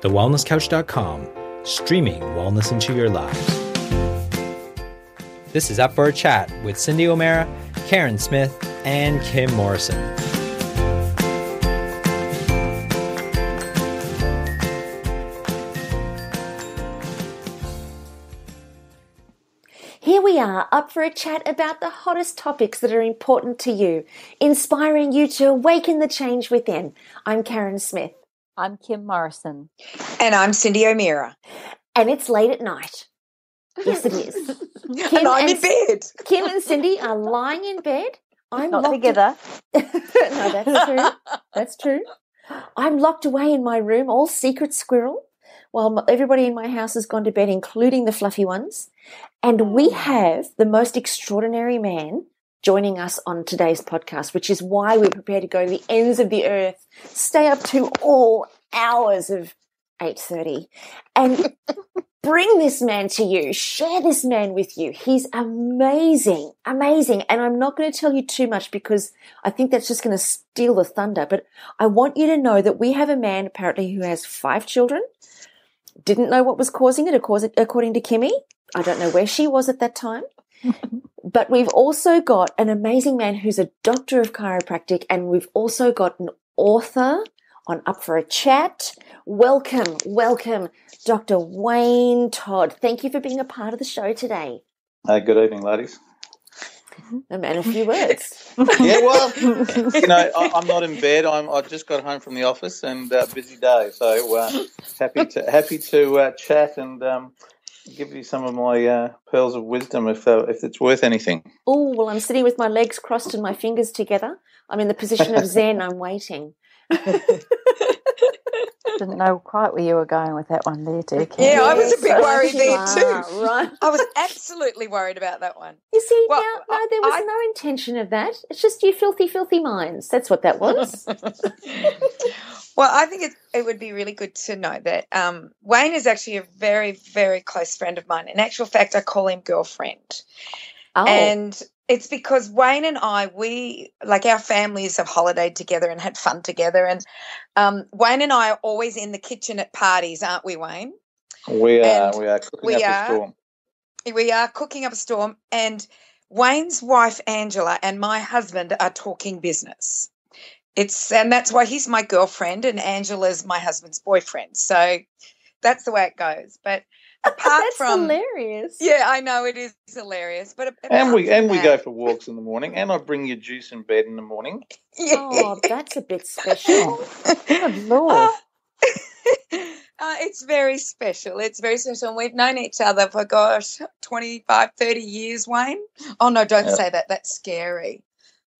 thewellnesscouch.com, streaming wellness into your lives. This is Up for a Chat with Cindy O'Meara, Carren Smith, and Kim Morrison. Here we are, up for a chat about the hottest topics that are important to you, inspiring you to awaken the change within. I'm Carren Smith. I'm Kim Morrison. And I'm Cindy O'Meara. And it's late at night. Yes, it is. And I'm in bed. Kim and Cindy are lying in bed. I'm Not locked together. No, that's true. That's true. I'm locked away in my room, all secret squirrel, while everybody in my house has gone to bed, including the fluffy ones. And we have the most extraordinary man joining us on today's podcast, which is why we're prepared to go to the ends of the earth, stay up to all hours of 8:30, and bring this man to you, share this man with you. He's amazing, amazing. And I'm not going to tell you too much because I think that's just going to steal the thunder. But I want you to know that we have a man apparently who has 5 children, didn't know what was causing it, according to Kimmy. I don't know where she was at that time. But we've also got an amazing man who's a doctor of chiropractic, and we've also got an author on Up for a Chat. Welcome, Dr. Wayne Todd. Thank you for being a part of the show today. Good evening, ladies. A man of few words. Yeah, well, I'm not in bed. I just got home from the office and busy day, so happy to chat and give you some of my pearls of wisdom if it's worth anything. Oh, well, I'm sitting with my legs crossed and my fingers together. I'm in the position of Zen. I'm waiting. Didn't know quite where you were going with that one there, too, Kim. Yeah, I was a bit worried there too. Right. I was absolutely worried about that one. You see, no, there was no intention of that. It's just you filthy, filthy minds. That's what that was. Well, I think it would be really good to know that Wayne is actually a very, very close friend of mine. In actual fact, I call him girlfriend. Oh. And it's because Wayne and I, our families have holidayed together and had fun together. And Wayne and I are always in the kitchen at parties, aren't we, Wayne? We are cooking up a storm. We are cooking up a storm. And Wayne's wife, Angela, and my husband are talking business. And that's why he's my girlfriend and Angela's my husband's boyfriend. So that's the way it goes. But apart that's from hilarious. Yeah, I know it is hilarious. But we go for walks in the morning, and I bring you juice in bed in the morning. Yeah. Oh, that's a bit special. Good Lord. It's very special. It's very special. And we've known each other for 25, 30 years, Wayne. Oh no, don't say that. That's scary.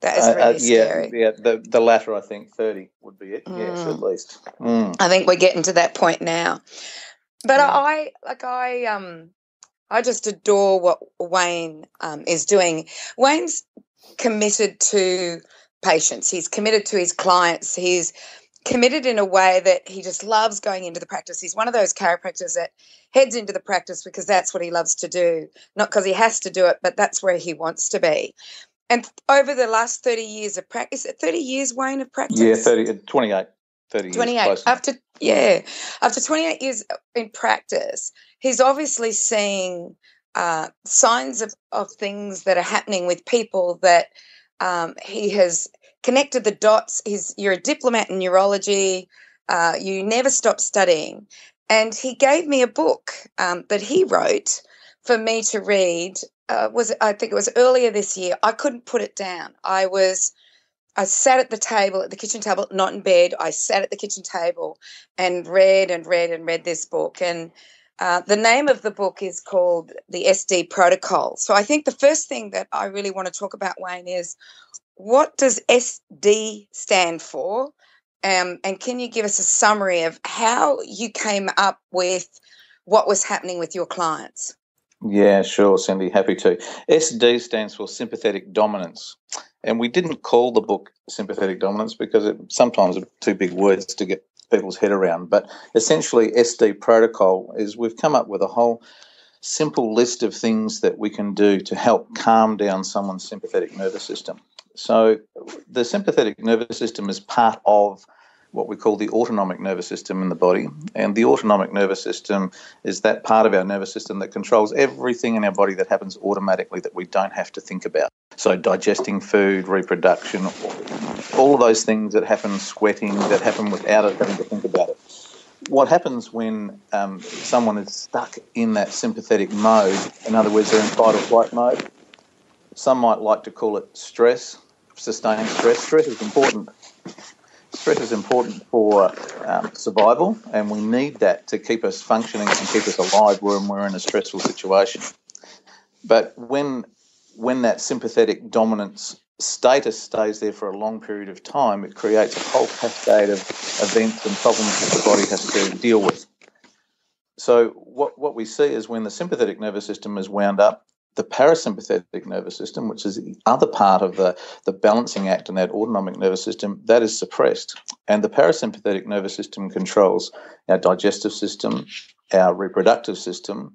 That is really scary. Yeah, the latter, I think, 30 would be it. Yes, at least. I think we're getting to that point now. But I just adore what Wayne is doing. Wayne's committed to patients. He's committed to his clients. He's committed in a way that he just loves going into the practice. He's one of those chiropractors that heads into the practice because that's what he loves to do, not because he has to do it, but that's where he wants to be. And over the last 30 years of practice, is it 30 years, Wayne, of practice? Yeah, 28. 30 28. Years. After 28 years in practice, he's obviously seeing signs of things that are happening with people that he has connected the dots. You're a diplomat in neurology. You never stop studying. And he gave me a book that he wrote for me to read. I think it was earlier this year. I couldn't put it down. I sat at the kitchen table, not in bed. I sat at the kitchen table and read this book. And the name of the book is called The SD Protocol. So I think the first thing that I really want to talk about, Wayne, is what does SD stand for? And can you give us a summary of how you came up with what was happening with your clients? Yeah, sure, Cindy, happy to. SD stands for Sympathetic Dominance. And we didn't call the book Sympathetic Dominance because sometimes it's too big words to get people's head around. But essentially, SD Protocol is we've come up with a whole simple list of things that we can do to help calm down someone's sympathetic nervous system. So the sympathetic nervous system is part of what we call the autonomic nervous system in the body. And the autonomic nervous system is that part of our nervous system that controls everything in our body that happens automatically that we don't have to think about. So digesting food, reproduction, all of those things that happen, sweating, that happen without us having to think about it. What happens when someone is stuck in that sympathetic mode, in other words, they're in fight or flight mode, some might like to call it stress, sustained stress. Stress is important. Stress is important for survival, and we need that to keep us functioning and keep us alive when we're in a stressful situation. But when that sympathetic dominance status stays there for a long period of time, it creates a whole cascade of events and problems that the body has to deal with. So what we see is when the sympathetic nervous system is wound up, the parasympathetic nervous system, which is the other part of the balancing act in that autonomic nervous system, that is suppressed. And the parasympathetic nervous system controls our digestive system, our reproductive system,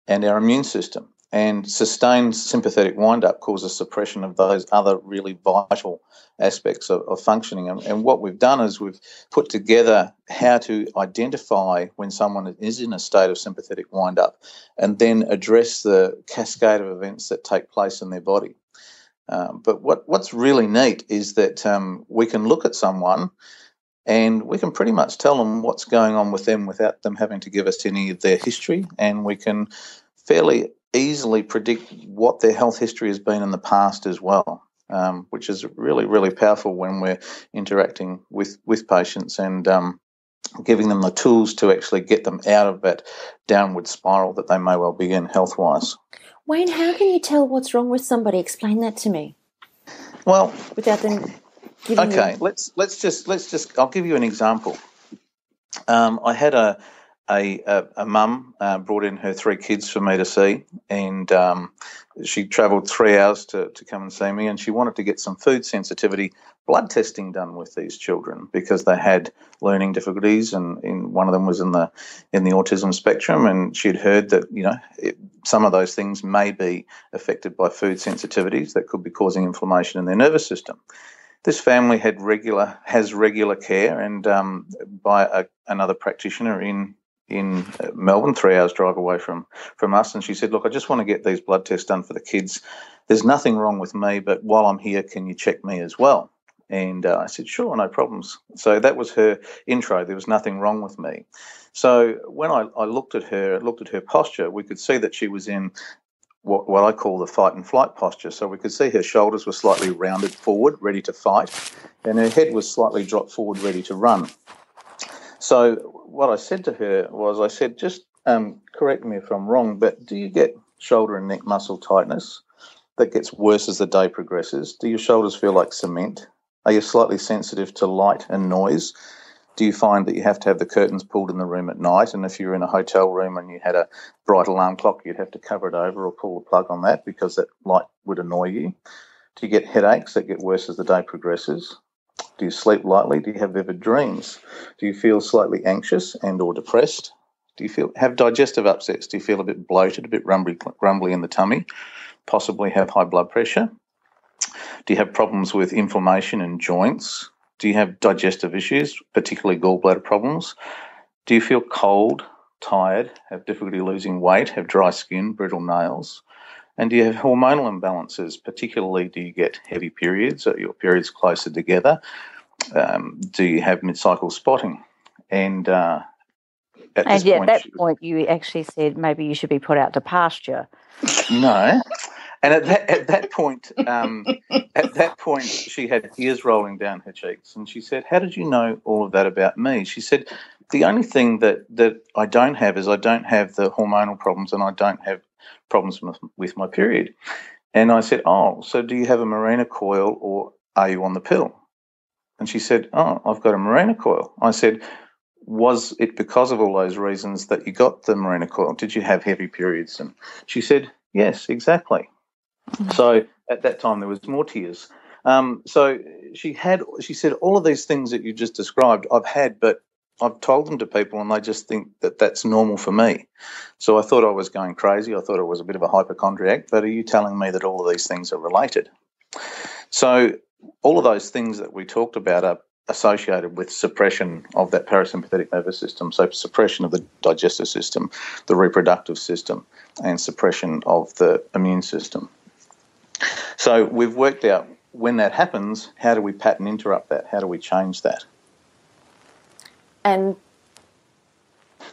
and our immune system. And sustained sympathetic wind-up causes suppression of those other really vital aspects of functioning. And what we've done is we've put together how to identify when someone is in a state of sympathetic wind-up and then address the cascade of events that take place in their body. But what's really neat is that we can look at someone and we can pretty much tell them what's going on with them without them having to give us any of their history, and we can fairly easily predict what their health history has been in the past as well, which is really, really powerful when we're interacting with patients and giving them the tools to actually get them out of that downward spiral that they may well be in health-wise. Wayne, how can you tell what's wrong with somebody? Explain that to me. Well, without them giving okay, you... let's just. I'll give you an example. I had a mum brought in her 3 kids for me to see, and she travelled 3 hours to come and see me, and she wanted to get some food sensitivity blood testing done with these children because they had learning difficulties, and one of them was in the autism spectrum, and she'd heard that some of those things may be affected by food sensitivities that could be causing inflammation in their nervous system. This family has regular care, and by another practitioner in Melbourne, 3 hours drive away from us. And she said, "Look, I just want to get these blood tests done for the kids. There's nothing wrong with me, but while I'm here, can you check me as well?" And I said, "Sure, no problems." So that was her intro. There was nothing wrong with me. So when I looked at her posture, we could see that she was in what I call the fight and flight posture. So we could see her shoulders were slightly rounded forward, ready to fight, and her head was slightly dropped forward, ready to run. So what I said to her was, I said, just correct me if I'm wrong, but do you get shoulder and neck muscle tightness that gets worse as the day progresses? Do your shoulders feel like cement? Are you slightly sensitive to light and noise? Do you find that you have to have the curtains pulled in the room at night? And if you're in a hotel room and you had a bright alarm clock, you'd have to cover it over or pull the plug on that because that light would annoy you. Do you get headaches that get worse as the day progresses? Do you sleep lightly? Do you have vivid dreams? Do you feel slightly anxious and or depressed? Do you have digestive upsets? Do you feel a bit bloated, a bit grumbly in the tummy? Possibly have high blood pressure? Do you have problems with inflammation in joints? Do you have digestive issues, particularly gallbladder problems? Do you feel cold, tired, have difficulty losing weight, have dry skin, brittle nails? And do you have hormonal imbalances? Particularly, do you get heavy periods? Are your periods closer together? Do you have mid-cycle spotting? And at that point, you actually said maybe you should be put out to pasture. No. And at that point, she had tears rolling down her cheeks, and she said, "How did you know all of that about me?" She said, "The only thing that I don't have is I don't have the hormonal problems, and I don't have problems with my period." And I said, "Oh, so do you have a Mirena coil, or are you on the pill?" And she said, "Oh, I've got a Mirena coil." I said, "Was it because of all those reasons that you got the Mirena coil? Did you have heavy periods?" And she said, "Yes, exactly." So at that time there was more tears. So she said, "All of these things that you just described I've had, but I've told them to people and they just think that that's normal for me." So I thought I was going crazy. I thought I was a bit of a hypochondriac, but are you telling me that all of these things are related? So all of those things that we talked about associated with suppression of that parasympathetic nervous system, so suppression of the digestive system, the reproductive system, and suppression of the immune system. So we've worked out when that happens, how do we pattern interrupt that? How do we change that? And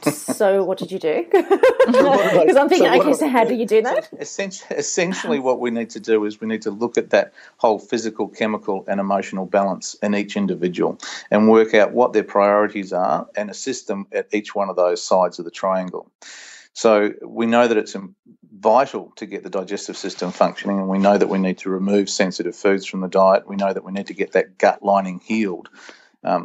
so what did you do? Because I'm thinking, so how do you do that? Essentially what we need to do is we need to look at that whole physical, chemical and emotional balance in each individual and work out what their priorities are and assist them at each one of those sides of the triangle. So we know that it's vital to get the digestive system functioning, and we know that we need to remove sensitive foods from the diet. We know that we need to get that gut lining healed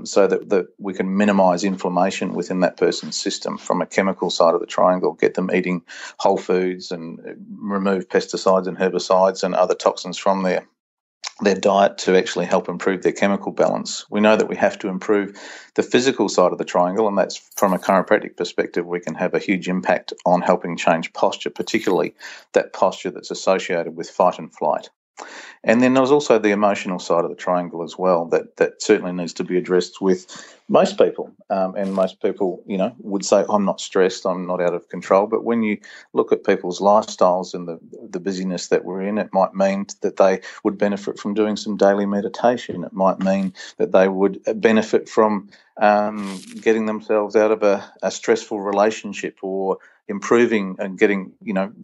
so that we can minimise inflammation within that person's system from a chemical side of the triangle, get them eating whole foods and remove pesticides and herbicides and other toxins from their diet to actually help improve their chemical balance. We know that we have to improve the physical side of the triangle, and that's from a chiropractic perspective, we can have a huge impact on helping change posture, particularly that posture that's associated with fight and flight. And then there's also the emotional side of the triangle as well that certainly needs to be addressed with most people. And most people, would say, I'm not stressed, I'm not out of control. But when you look at people's lifestyles and the busyness that we're in, it might mean that they would benefit from doing some daily meditation. It might mean that they would benefit from getting themselves out of a stressful relationship, or improving and getting,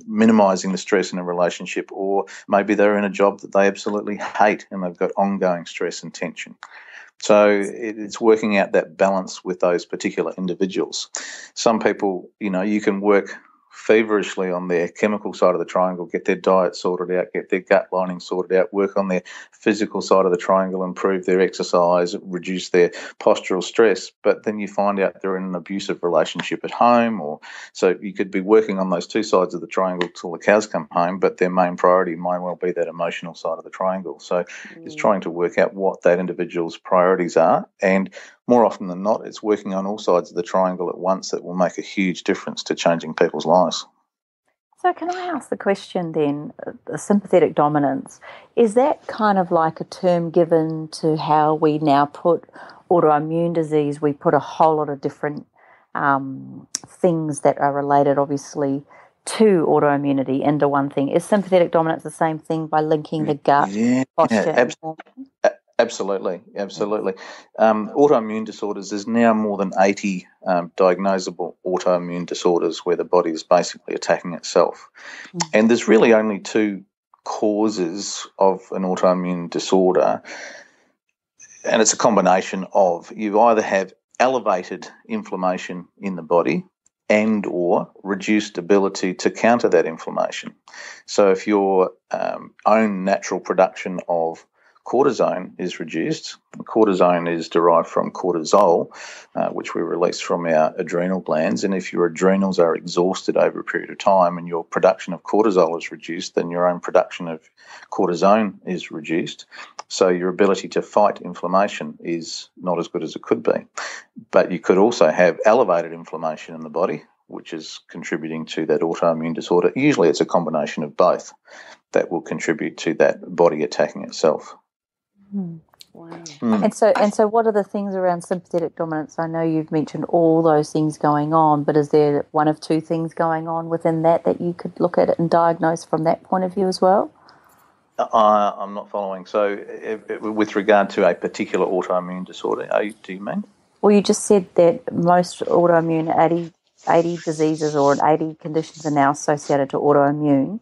minimising the stress in a relationship, or maybe they're in a job that they absolutely hate and they've got ongoing stress and tension. So it's working out that balance with those particular individuals. Some people, you can work feverishly on their chemical side of the triangle, get their diet sorted out, get their gut lining sorted out, work on their physical side of the triangle, improve their exercise, reduce their postural stress, but then you find out they're in an abusive relationship at home, or so you could be working on those two sides of the triangle till the cows come home, but their main priority might well be that emotional side of the triangle. So it's trying to work out what that individual's priorities are, and more often than not, it's working on all sides of the triangle at once that will make a huge difference to changing people's lives. So can I ask the question then, the sympathetic dominance, is that kind of like a term given to how we now put autoimmune disease, we put a whole lot of different things that are related obviously to autoimmunity into one thing? Is sympathetic dominance the same thing by linking the gut, posture? Absolutely. Autoimmune disorders, there's now more than 80 diagnosable autoimmune disorders where the body is basically attacking itself. And there's really only two causes of an autoimmune disorder, and it's a combination of, you either have elevated inflammation in the body and or reduced ability to counter that inflammation. So if your own natural production of cortisone is reduced. Cortisone is derived from cortisol, which we release from our adrenal glands. And if your adrenals are exhausted over a period of time and your production of cortisol is reduced, then your own production of cortisone is reduced. So your ability to fight inflammation is not as good as it could be. But you could also have elevated inflammation in the body, which is contributing to that autoimmune disorder. Usually it's a combination of both that will contribute to that body attacking itself. Wow. And so what are the things around sympathetic dominance? I know you've mentioned all those things going on, but is there one of two things going on within that you could look at it and diagnose from that point of view as well? I'm not following. So with regard to a particular autoimmune disorder, do you mean? Well, you just said that most autoimmune 80 diseases or 80 conditions are now associated to autoimmune.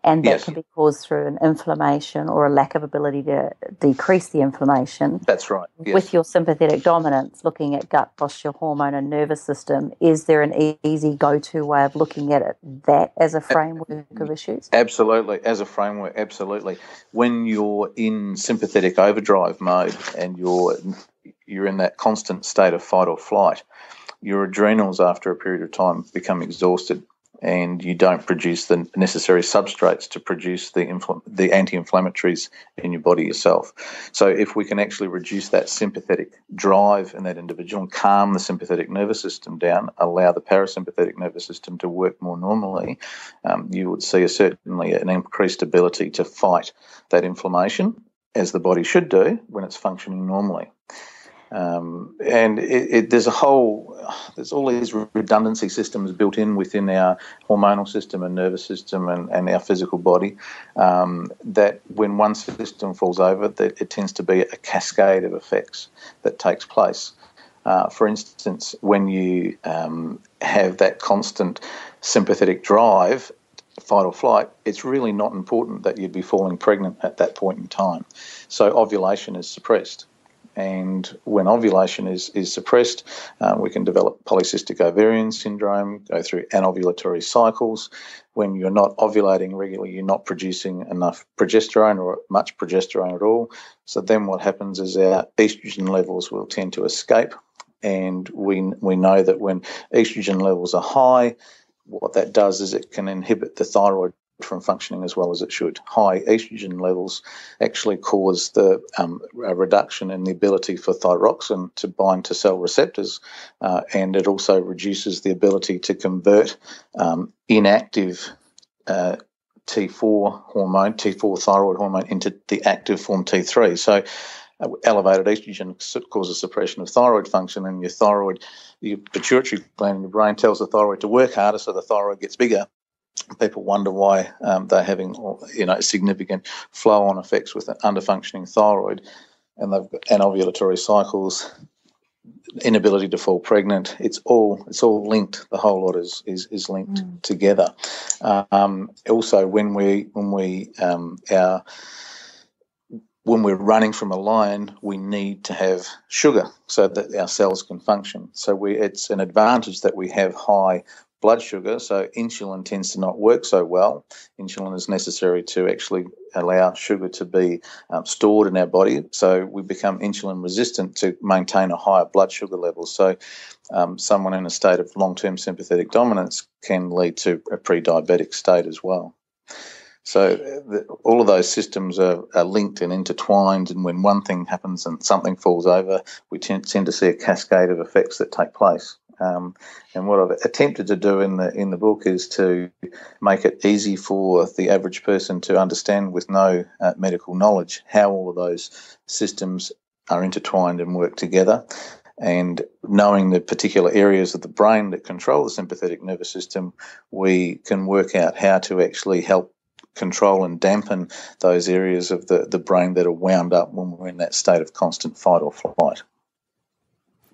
And that can be caused through an inflammation or a lack of ability to decrease the inflammation. That's right. Yes. With your sympathetic dominance, looking at gut, posture, hormone and nervous system, is there an easy go-to way of looking at it, that as a framework of issues? Absolutely, as a framework, absolutely. When you're in sympathetic overdrive mode and you're in that constant state of fight or flight, your adrenals after a period of time become exhausted, and you don't produce the necessary substrates to produce the anti-inflammatories in your body yourself. So if we can actually reduce that sympathetic drive in that individual and calm the sympathetic nervous system down, allow the parasympathetic nervous system to work more normally, you would see certainly an increased ability to fight that inflammation, as the body should do when it's functioning normally. And there's all these redundancy systems built in within our hormonal system and nervous system and our physical body, that when one system falls over, that it tends to be a cascade of effects that takes place. For instance, when you have that constant sympathetic drive, fight or flight, it's really not important that you'd be falling pregnant at that point in time. So ovulation is suppressed. And when ovulation is suppressed, we can develop polycystic ovarian syndrome, go through anovulatory cycles. When you're not ovulating regularly, you're not producing enough progesterone or much progesterone at all. So then what happens is our estrogen levels will tend to escape. And we know that when estrogen levels are high, what that does is it can inhibit the thyroid from functioning as well as it should. High estrogen levels actually cause a reduction in the ability for thyroxine to bind to cell receptors, and it also reduces the ability to convert inactive T4 hormone, T4 thyroid hormone, into the active form T3. So elevated estrogen causes suppression of thyroid function, and your pituitary gland in your brain tells the thyroid to work harder, so the thyroid gets bigger. People wonder why they're having significant flow-on effects with an under-functioning thyroid, and they've got anovulatory cycles, inability to fall pregnant. It's all linked. The whole lot is linked together. Also, when we're running from a lion, we need to have sugar so that our cells can function. So it's an advantage that we have high blood sugar. So insulin tends to not work so well. Insulin is necessary to actually allow sugar to be stored in our body. So we become insulin resistant to maintain a higher blood sugar level. So someone in a state of long-term sympathetic dominance can lead to a pre-diabetic state as well. So all of those systems are linked and intertwined, and when one thing happens and something falls over, we tend to see a cascade of effects that take place. And what I've attempted to do in the book is to make it easy for the average person to understand, with no medical knowledge, how all of those systems are intertwined and work together. And knowing the particular areas of the brain that control the sympathetic nervous system, we can work out how to actually help control and dampen those areas of the brain that are wound up when we're in that state of constant fight or flight.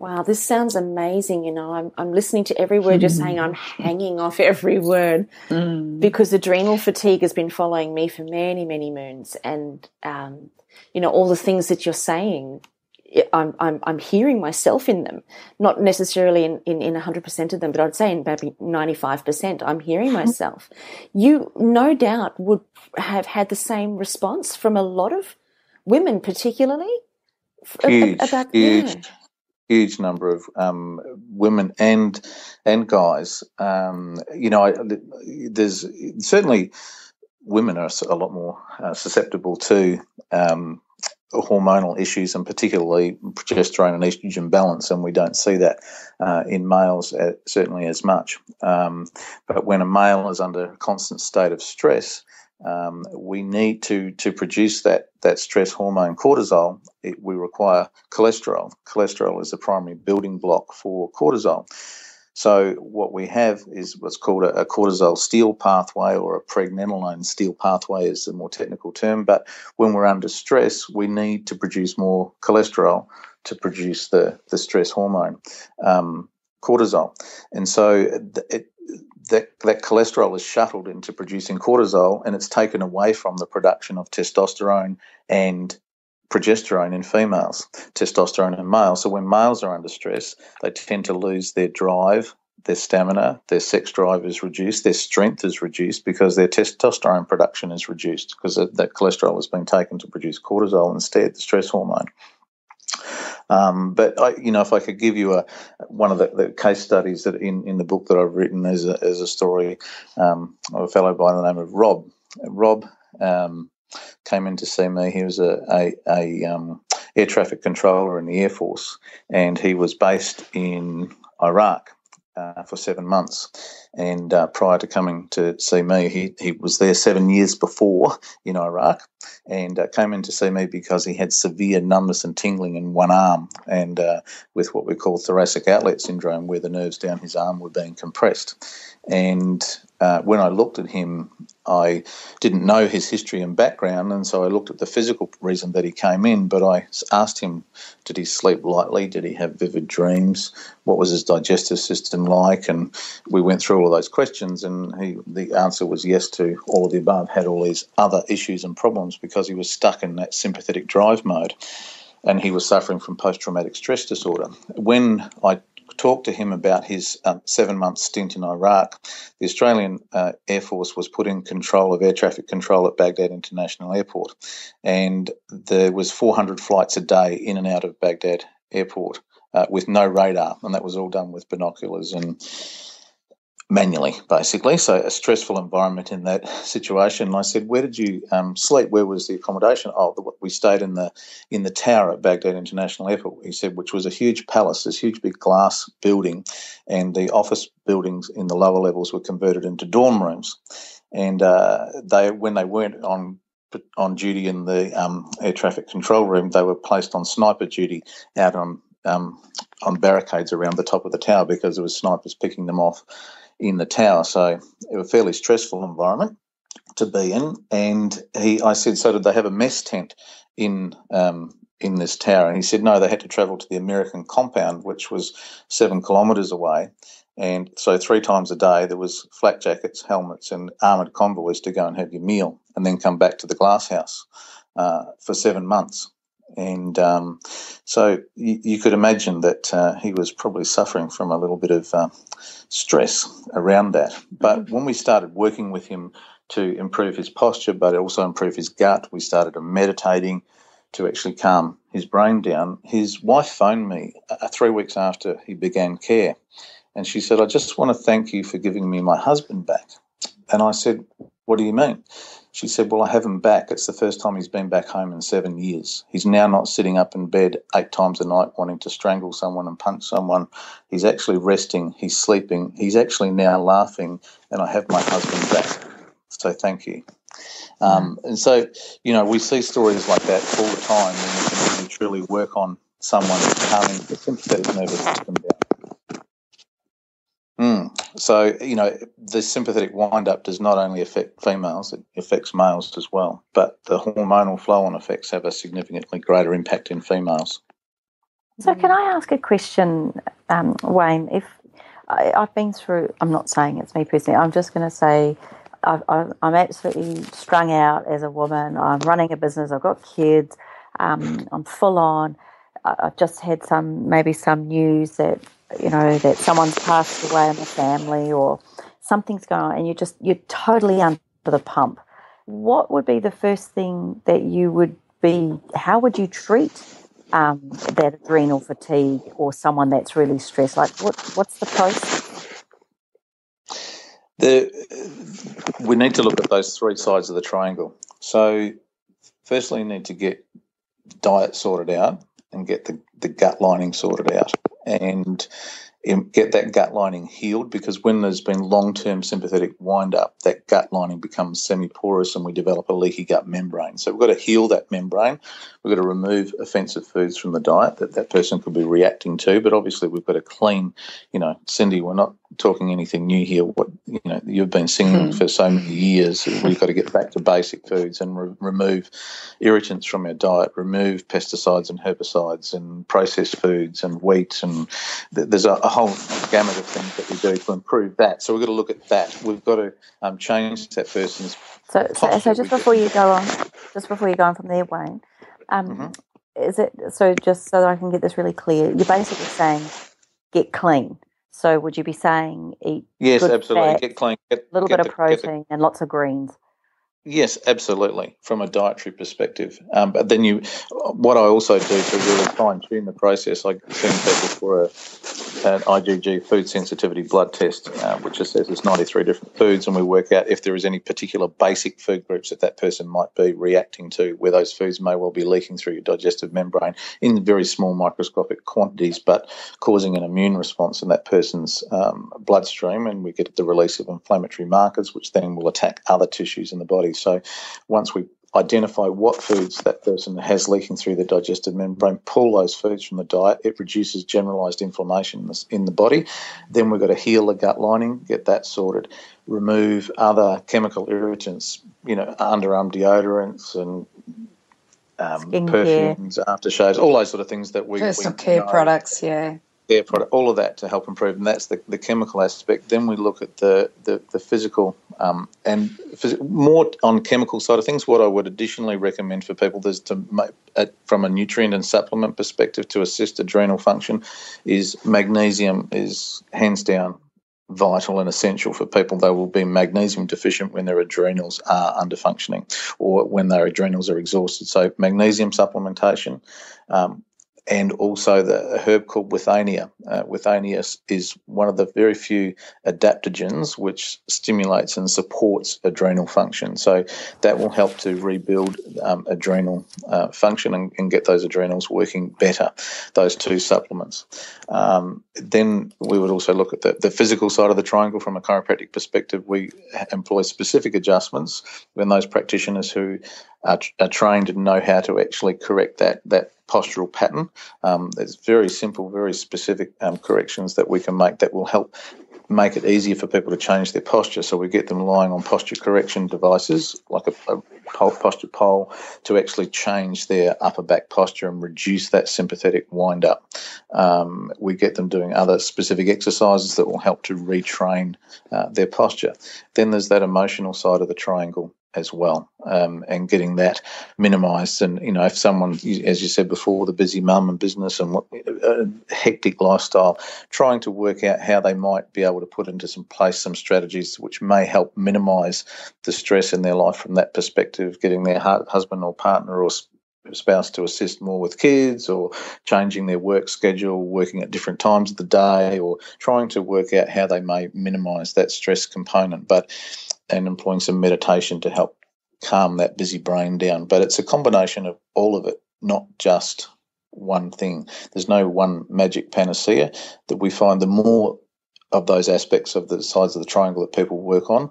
Wow, this sounds amazing. I'm listening to every word you're saying. I'm hanging off every word because adrenal fatigue has been following me for many, many moons. And, all the things that you're saying, I'm hearing myself in them, not necessarily in 100% of them, but I'd say in maybe 95%, I'm hearing myself. You no doubt would have had the same response from a lot of women, particularly. Huge number of women and guys. There's certainly women are a lot more susceptible to hormonal issues, and particularly progesterone and estrogen balance, and we don't see that in males certainly as much. But when a male is under a constant state of stress, we need to produce that stress hormone cortisol. We require cholesterol. Cholesterol is the primary building block for cortisol. So what we have is what's called a cortisol steal pathway, or a pregnenolone steal pathway is the more technical term. But when we're under stress, we need to produce more cholesterol to produce the stress hormone, cortisol. And so that cholesterol is shuttled into producing cortisol, and it's taken away from the production of testosterone and progesterone in females, testosterone in males. So when males are under stress, they tend to lose their drive, their stamina, their sex drive is reduced, their strength is reduced because their testosterone production is reduced because that cholesterol has been taken to produce cortisol instead, the stress hormone. But if I could give you one of the case studies that in the book that I've written is a story of a fellow by the name of Rob. Rob came in to see me. He was a air traffic controller in the Air Force, and he was based in Iraq. for 7 months. And prior to coming to see me, he was there 7 years before in Iraq, and came in to see me because he had severe numbness and tingling in one arm, and with what we call thoracic outlet syndrome, where the nerves down his arm were being compressed. And when I looked at him, I didn't know his history and background, and so I looked at the physical reason that he came in, but I asked him, did he sleep lightly? Did he have vivid dreams? What was his digestive system like? And we went through all of those questions, and the answer was yes to all of the above, had all these other issues and problems because he was stuck in that sympathetic drive mode, and he was suffering from post-traumatic stress disorder. When I talked to him about his 7-month stint in Iraq, the Australian Air Force was put in control of air traffic control at Baghdad International Airport, and there was 400 flights a day in and out of Baghdad Airport with no radar, and that was all done with binoculars and manually, basically. So a stressful environment in that situation. And I said, where did you sleep? Where was the accommodation? Oh, we stayed in the tower at Baghdad International Airport, he said, which was a huge palace, this huge big glass building, and the office buildings in the lower levels were converted into dorm rooms. And when they weren't on duty in the air traffic control room, they were placed on sniper duty out on barricades around the top of the tower because there was snipers picking them off in the tower. So it was a fairly stressful environment to be in. And I said, so did they have a mess tent in this tower? And he said, no, they had to travel to the American compound, which was 7 kilometres away. And so 3 times a day there was flak jackets, helmets and armoured convoys to go and have your meal and then come back to the glass house for 7 months. And so you could imagine that he was probably suffering from a little bit of stress around that. But when we started working with him to improve his posture, but also improve his gut, we started meditating to actually calm his brain down. His wife phoned me 3 weeks after he began care, and she said, I just want to thank you for giving me my husband back. And I said, what do you mean? She said, well, I have him back. It's the first time he's been back home in 7 years. He's now not sitting up in bed 8 times a night wanting to strangle someone and punch someone. He's actually resting. He's sleeping. He's actually now laughing, and I have my husband back. So thank you. And so, we see stories like that all the time, and we can really truly work on someone calming the sympathetic nervous system down. So, the sympathetic wind-up does not only affect females, it affects males as well. But the hormonal flow-on effects have a significantly greater impact in females. So can I ask a question, Wayne? If I've been through, I'm not saying it's me personally, I'm just going to say I'm absolutely strung out as a woman. I'm running a business, I've got kids, I'm full on. I've just had some news that, that someone's passed away in the family or something's going on, and you're totally under the pump. What would be the first thing that you would be, how would you treat that adrenal fatigue or someone that's really stressed? Like what's the process? We need to look at those 3 sides of the triangle. So firstly, you need to get diet sorted out and get the gut lining sorted out and get that gut lining healed, because when there's been long-term sympathetic wind-up, that gut lining becomes semi-porous and we develop a leaky gut membrane. So we've got to heal that membrane. We've got to remove offensive foods from the diet that person could be reacting to, but obviously we've got to clean, Cindy, we're not talking anything new here. What you've been singing for so many years, we've got to get back to basic foods and remove irritants from our diet, remove pesticides and herbicides and processed foods and wheat, and there's a whole gamut of things that we do to improve that. So we've got to look at that. We've got to change that person's posture. So just before you go on from there, Wayne, is it so? Just so that I can get this really clear, you're basically saying get clean. So would you be saying eat? Yes, good absolutely. fat, get clean. A little bit of protein and lots of greens. Yes, absolutely, from a dietary perspective. But then what I also do to really fine-tune the process, I send people for an IgG food sensitivity blood test, which assesses 93 different foods, and we work out if there is any particular basic food groups that person might be reacting to, where those foods may well be leaking through your digestive membrane in very small microscopic quantities, but causing an immune response in that person's bloodstream, and we get the release of inflammatory markers, which then will attack other tissues in the body. So once we identify what foods that person has leaking through the digestive membrane, pull those foods from the diet, it reduces generalised inflammation in the body. Then we've got to heal the gut lining, get that sorted, remove other chemical irritants, underarm deodorants and perfumes, aftershaves, all those sort of things that we personal care products, care product, all of that to help improve, and that's the chemical aspect. Then we look at the physical more on chemical side of things. What I would additionally recommend for people is to make, from a nutrient and supplement perspective, to assist adrenal function, is magnesium is hands down vital and essential for people. They will be magnesium deficient when their adrenals are under functioning or when their adrenals are exhausted. So magnesium supplementation. And also the herb called withania. Withania is one of the very few adaptogens which stimulates and supports adrenal function. So that will help to rebuild adrenal function and get those adrenals working better, those two supplements. Then we would also look at the physical side of the triangle from a chiropractic perspective. We employ specific adjustments when those practitioners who are trained and know how to actually correct that postural pattern. There's very simple, very specific corrections that we can make that will help make it easier for people to change their posture. So we get them lying on posture correction devices, like a posture pole, to actually change their upper back posture and reduce that sympathetic wind up. We get them doing other specific exercises that will help to retrain their posture. Then there's that emotional side of the triangle as well, and getting that minimised. And, if someone, as you said before, the busy mum and business and hectic lifestyle, trying to work out how they might be able to put into some strategies which may help minimise the stress in their life from that perspective, getting their husband or partner or spouse to assist more with kids, or changing their work schedule, working at different times of the day, or trying to work out how they may minimise that stress component, and employing some meditation to help calm that busy brain down. But it's a combination of all of it, not just one thing. There's no one magic panacea. That we find the more of those aspects of the sides of the triangle that people work on,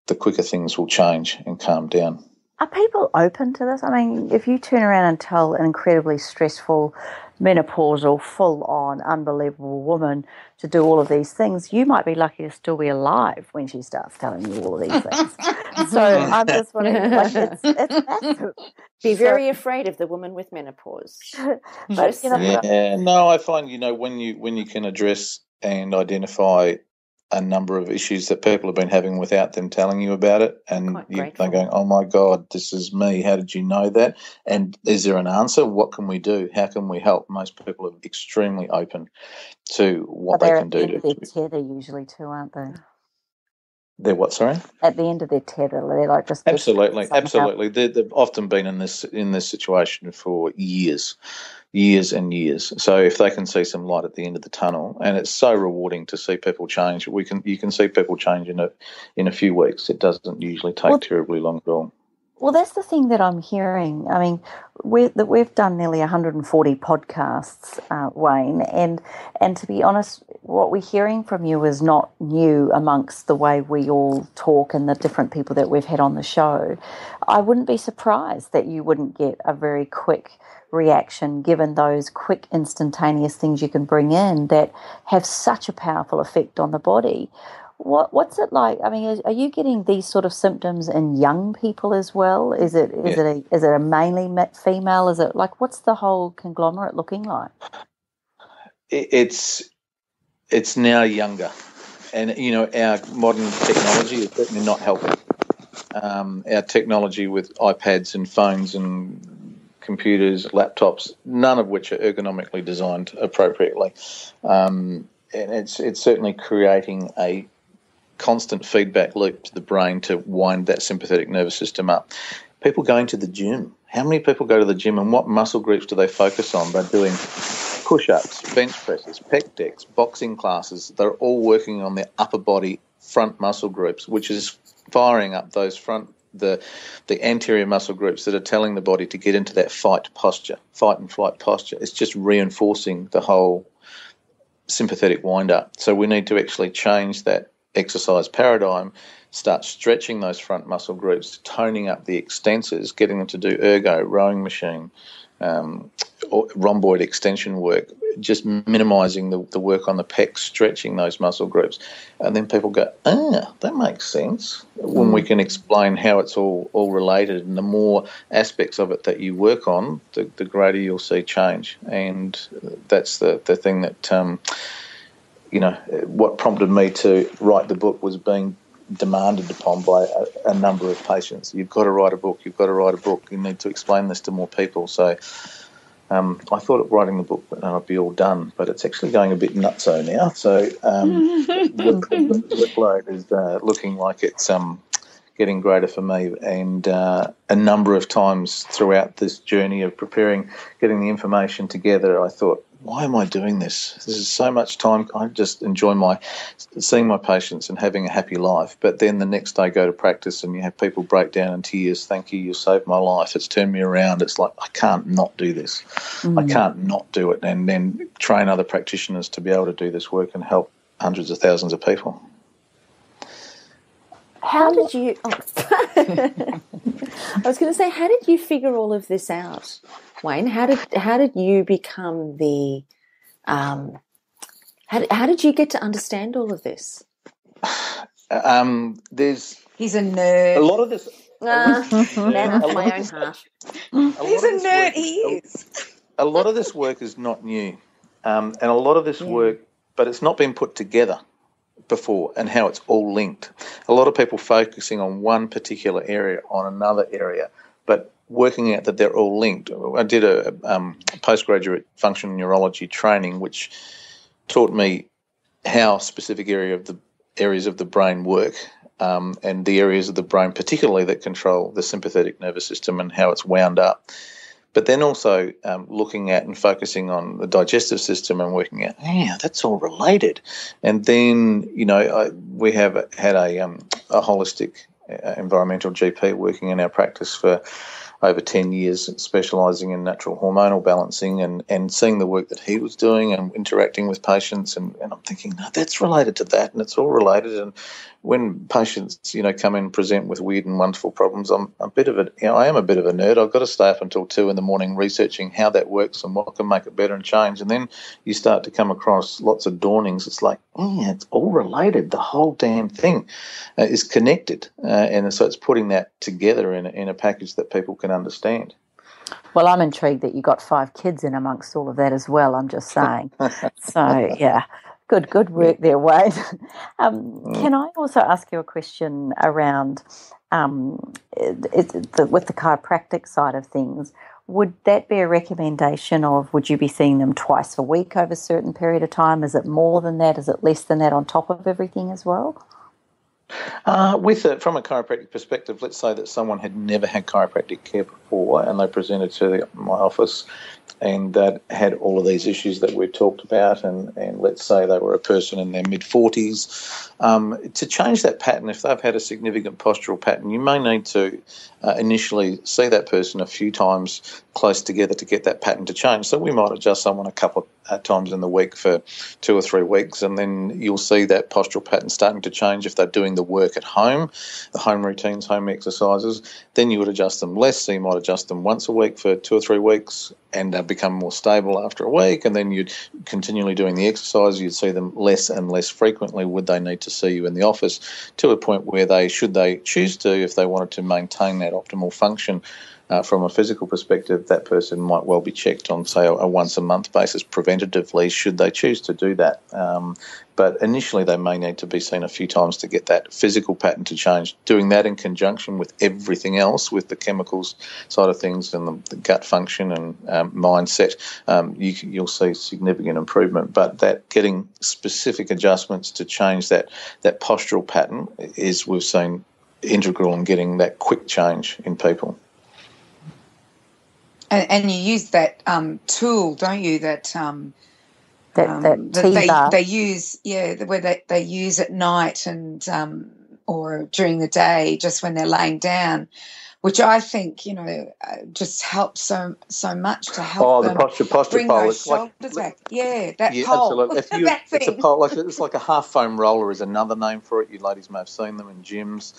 the quicker things will change and calm down. Are people open to this? I mean, if you turn around and tell an incredibly stressful, menopausal, full-on, unbelievable woman to do all of these things, you might be lucky to still be alive when she starts telling you all of these things. So I'm just wondering, it's massive. Be very afraid of the woman with menopause. But, I find, when you can address and identify a number of issues that people have been having without them telling you about it, and they're going, oh my God, this is me, how did you know that? And is there an answer? What can we do? How can we help? Most people are extremely open to what they can do. They're tether usually too, aren't they? They're what, sorry? At the end of their tether, they're like just absolutely. They've often been in this situation for years and years. So if they can see some light at the end of the tunnel, and it's so rewarding to see people change. You can see people change in a few weeks. It doesn't usually take terribly long at all. Well, that's the thing that I'm hearing. I mean, we've done nearly 140 podcasts, Wayne, and to be honest, what we're hearing from you is not new amongst the way we all talk and the different people that we've had on the show. I wouldn't be surprised that you wouldn't get a very quick reaction, given those quick, instantaneous things you can bring in that have such a powerful effect on the body. What's it like? I mean, are you getting these sort of symptoms in young people as well? Is it a mainly female? Is it like, what's the whole conglomerate looking like? It's now younger, and our modern technology is certainly not helping. Our technology with iPads and phones and computers, laptops, none of which are ergonomically designed appropriately, and it's certainly creating a constant feedback loop to the brain to wind that sympathetic nervous system up. People going to the gym. How many people go to the gym, and what muscle groups do they focus on? They're doing push-ups, bench presses, pec decks, boxing classes, they're all working on their upper body front muscle groups, which is firing up those the anterior muscle groups that are telling the body to get into that fight and flight posture. It's just reinforcing the whole sympathetic wind-up. So we need to actually change that exercise paradigm, start stretching those front muscle groups, toning up the extensors, getting them to do ergo, rowing machine, or rhomboid extension work, just minimising the work on the pecs, stretching those muscle groups. And then people go, that makes sense, when we can explain how it's all related. And the more aspects of it that you work on, the greater you'll see change. And that's the thing that, what prompted me to write the book was being demanded upon by a number of patients. You've got to write a book. You need to explain this to more people. So I thought of writing the book and I'd be all done, but it's actually going a bit nutso now. So the workload is looking like it's getting greater for me. And a number of times throughout this journey of preparing, getting the information together, I thought, why am I doing this? This is so much time. I just enjoy seeing my patients and having a happy life. But then the next day go to practice and you have people break down in tears. Thank you, you saved my life. It's turned me around. It's like, I can't not do this. I can't not do it. And then train other practitioners to be able to do this work and help hundreds of thousands of people. How did you... I was going to say, how did you figure all of this out, Wayne? How did you become the... How did you get to understand all of this? He's a nerd. A lot of this... Man after my own heart. He's a nerd, he is. A lot of this work is not new. And a lot of this work, but it's not been put together before, and how it's all linked. A lot of people focusing on one particular area on another area, but working out that they're all linked. I did a postgraduate functional neurology training, which taught me how specific areas of the brain work, and the areas of the brain particularly that control the sympathetic nervous system and how it's wound up. But then also looking at and focusing on the digestive system and working out, that's all related. And then, we have had a holistic environmental GP working in our practice for over 10 years, specialising in natural hormonal balancing, and seeing the work that he was doing and interacting with patients. And I'm thinking, no, that's related to that, and it's all related. And when patients, come in and present with weird and wonderful problems, I am a bit of a nerd. I've got to stay up until 2 a.m. researching how that works and what can make it better and change. And then you start to come across lots of dawnings. It's like, it's all related. The whole damn thing is connected. And so it's putting that together in a package that people can understand. Well, I'm intrigued that you got 5 kids in amongst all of that as well, I'm just saying. So, yeah. Good work there, Wade. Can I also ask you a question around with the chiropractic side of things? Would that be a recommendation of, would you be seeing them twice a week over a certain period of time? Is it more than that? Is it less than that on top of everything as well? From a chiropractic perspective, let's say that someone had never had chiropractic care before and they presented to my office and that had all of these issues that we've talked about, and let's say they were a person in their mid-40s, to change that pattern, if they've had a significant postural pattern, you may need to initially see that person a few times close together to get that pattern to change. So we might adjust someone a couple of times in the week for 2 or 3 weeks, and then you'll see that postural pattern starting to change if they're doing the work at home, the home routines, home exercises. Then you would adjust them less, so you might adjust them once a week for 2 or 3 weeks, and they'll become more stable after a week, and then you'd continually doing the exercise, you'd see them less and less frequently. Would they need to see you in the office, to a point where should they choose to, if they wanted to maintain that optimal function from a physical perspective, that person might well be checked on, say, a once-a-month basis preventatively, should they choose to do that. But initially they may need to be seen a few times to get that physical pattern to change. Doing that in conjunction with everything else, with the chemicals side of things and the gut function and mindset, you'll see significant improvement. But that getting specific adjustments to change that postural pattern is, we've seen, integral in getting that quick change in people. And you use that tool, don't you? That that they use, where they use at night and or during the day, just when they're laying down, which I think just helps so much to help them the posture bring pole. those shoulders back. Yeah, that pole. Absolutely. That It's a thing. pole. It's like a half foam roller is another name for it. You ladies may have seen them in gyms.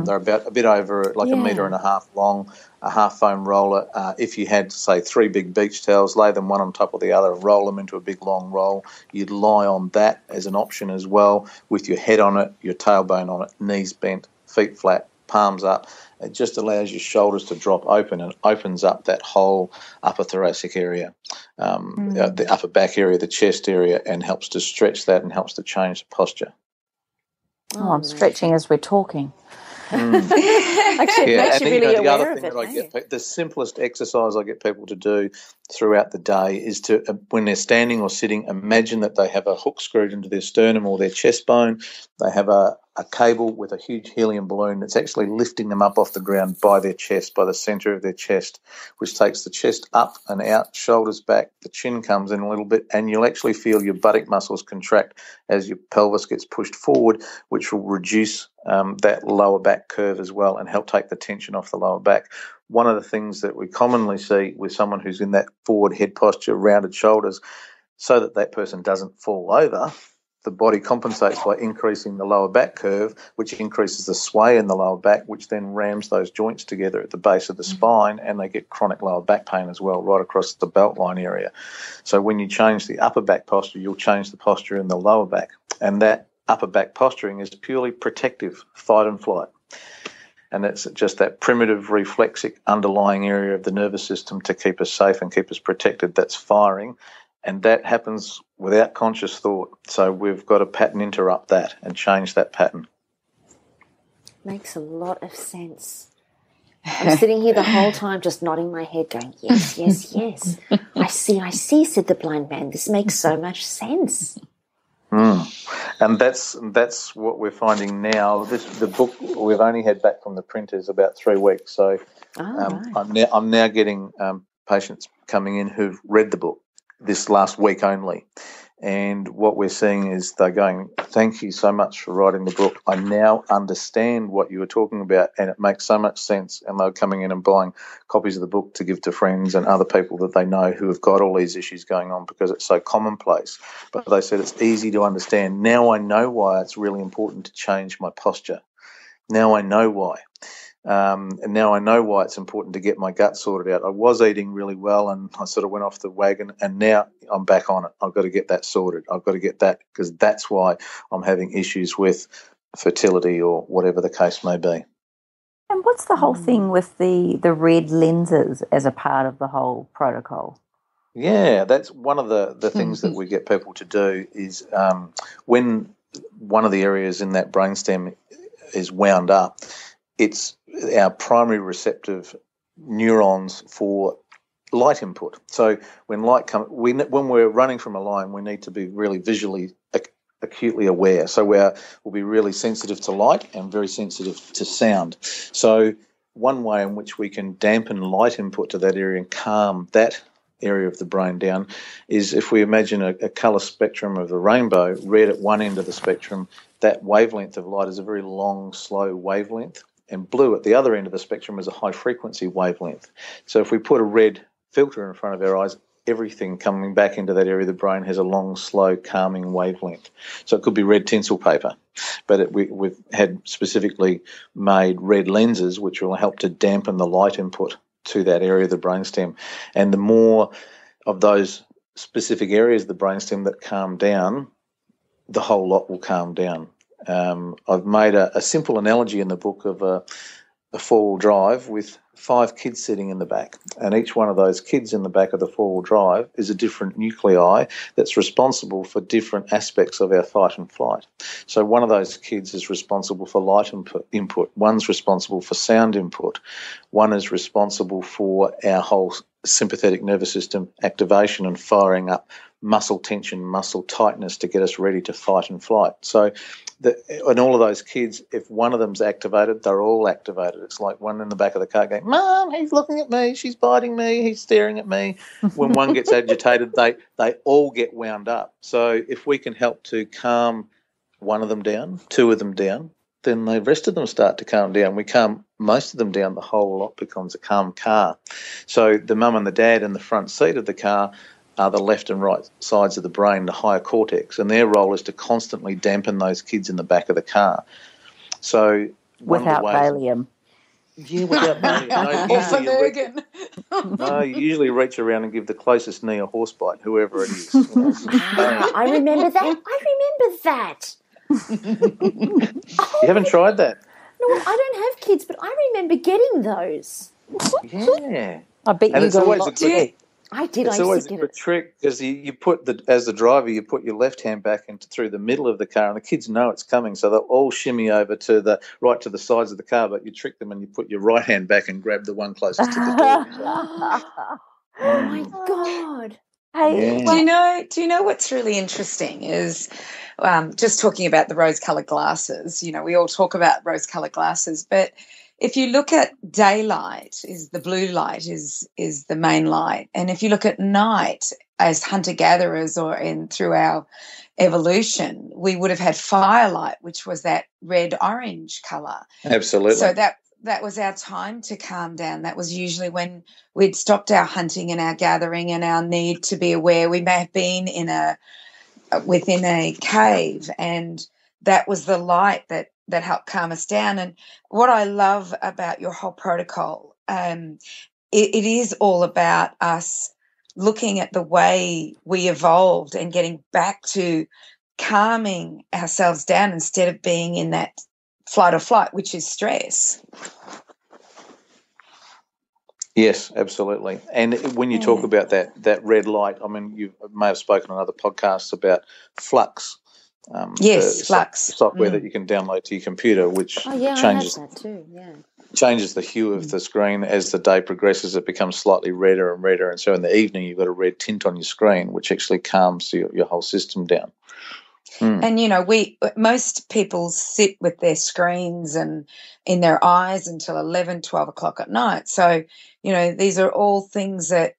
They're about a bit over like a metre and a half long. A half foam roller. If you had, say, 3 big beach towels, lay them one on top of the other, and roll them into a big long roll. You'd lie on that as an option as well, with your head on it, your tailbone on it, knees bent, feet flat, palms up. It just allows your shoulders to drop open and opens up that whole upper thoracic area, the upper back area, the chest area, and helps to stretch that and helps to change the posture. Oh, I'm stretching as we're talking. Actually, it makes you really aware of it. The simplest exercise I get people to do throughout the day is to, when they're standing or sitting, imagine that they have a hook screwed into their sternum or their chest bone. They have a cable with a huge helium balloon that's actually lifting them up off the ground by their chest, by the centre of their chest, which takes the chest up and out, shoulders back, the chin comes in a little bit, and you'll actually feel your buttock muscles contract as your pelvis gets pushed forward, which will reduce that lower back curve as well and help take the tension off the lower back. One of the things that we commonly see with someone who's in that forward head posture, rounded shoulders, so that that person doesn't fall over, the body compensates by increasing the lower back curve, which increases the sway in the lower back, which then rams those joints together at the base of the spine, and they get chronic lower back pain as well, right across the belt line area. So when you change the upper back posture, you'll change the posture in the lower back. And that upper back posturing is purely protective, fight and flight. And it's just that primitive reflexic underlying area of the nervous system to keep us safe and keep us protected that's firing. And that happens without conscious thought. So we've got to pattern interrupt that and change that pattern. Makes a lot of sense. I'm sitting here the whole time just nodding my head going, yes, yes, yes. I see, said the blind man. This makes so much sense. And that's what we're finding now. The book we've only had back from the printers about 3 weeks. So right. I'm now getting patients coming in who've read the book this last week only. And what we're seeing is they're going, thank you so much for writing the book. I now understand what you were talking about, and it makes so much sense. And they're coming in and buying copies of the book to give to friends and other people that they know who have got all these issues going on because it's so commonplace. But they said it's easy to understand. Now I know why it's really important to change my posture. Now I know why. And now I know why it's important to get my gut sorted out. I was eating really well and I sort of went off the wagon, and now I'm back on it. I've got to get that sorted. I've got to get that, because that's why I'm having issues with fertility or whatever the case may be. And what's the whole thing with the red lenses as a part of the whole protocol? Yeah, that's one of the things that we get people to do is when one of the areas in that brainstem is wound up, it's our primary receptive neurons for light input. So when light comes, when we're running from a lion, we need to be really visually acutely aware. So we'll be really sensitive to light and very sensitive to sound. So one way in which we can dampen light input to that area and calm that area of the brain down is if we imagine a colour spectrum of the rainbow, red at one end of the spectrum, that wavelength of light is a very long, slow wavelength, and blue at the other end of the spectrum is a high-frequency wavelength. So if we put a red filter in front of our eyes, everything coming back into that area of the brain has a long, slow, calming wavelength. So it could be red tinsel paper, but we've had specifically made red lenses which will help to dampen the light input to that area of the brainstem. And the more of those specific areas of the brainstem that calm down, the whole lot will calm down. I've made a simple analogy in the book of a four-wheel drive with 5 kids sitting in the back, and each one of those kids in the back of the four-wheel drive is a different nuclei that's responsible for different aspects of our fight and flight. So one of those kids is responsible for light input, one's responsible for sound input, one is responsible for our whole sympathetic nervous system activation and firing up muscle tension, muscle tightness to get us ready to fight and flight. So and all of those kids, if one of them's activated, they're all activated. It's like one in the back of the car going, Mum, he's looking at me, she's biting me, he's staring at me. When one gets agitated, they all get wound up. So if we can help to calm one of them down, two of them down, then the rest of them start to calm down. We calm most of them down, the whole lot becomes a calm car. So the mum and the dad in the front seat of the car are the left and right sides of the brain, the higher cortex, and their role is to constantly dampen those kids in the back of the car. So without Valium. Yeah, without Valium. No, you usually reach around and give the closest knee a horse bite, whoever it is. I remember that. You haven't tried that? No, I don't have kids, but I remember getting those. Yeah. I bet you got a lot to do. I did. It's always a good trick because you put as the driver, you put your left hand back through the middle of the car, and the kids know it's coming, so they'll all shimmy over to the sides of the car. But you trick them, and you put your right hand back and grab the one closest to the door. Oh my God! Hey, do you know what's really interesting is just talking about the rose-coloured glasses. You know, we all talk about rose-coloured glasses, but if you look at daylight, is the blue light is the main light, and if you look at night as hunter-gatherers or through our evolution, we would have had firelight, which was that red-orange colour. Absolutely. So that was our time to calm down. That was usually when we'd stopped our hunting and our gathering and our need to be aware. We may have been within a cave, and that was the light that helped calm us down. And what I love about your whole protocol, it is all about us looking at the way we evolved and getting back to calming ourselves down instead of being in that flight or flight, which is stress. Yes, absolutely. And when you talk about that red light, I mean, you may have spoken on other podcasts about flux. Yes, flux software that you can download to your computer, which changes I have that too. Yeah, changes the hue of the screen as the day progresses. It becomes slightly redder and redder, and so in the evening you've got a red tint on your screen, which actually calms your whole system down. And you know, most people sit with their screens and in their eyes until 11, 12 o'clock at night. So you know, these are all things that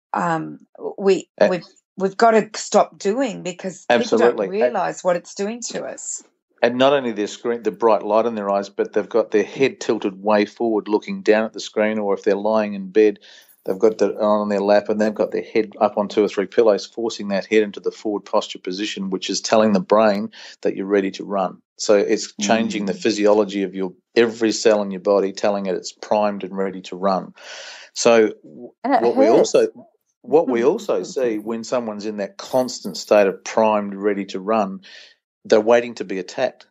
we've got to stop doing because people don't realise what it's doing to us. And not only their screen, the bright light in their eyes, but they've got their head tilted way forward looking down at the screen, or if they're lying in bed, they've got it on their lap and they've got their head up on 2 or 3 pillows, forcing that head into the forward posture position, which is telling the brain that you're ready to run. So it's changing the physiology of every cell in your body, telling it it's primed and ready to run. So what we also see when someone's in that constant state of primed, ready to run, they're waiting to be attacked.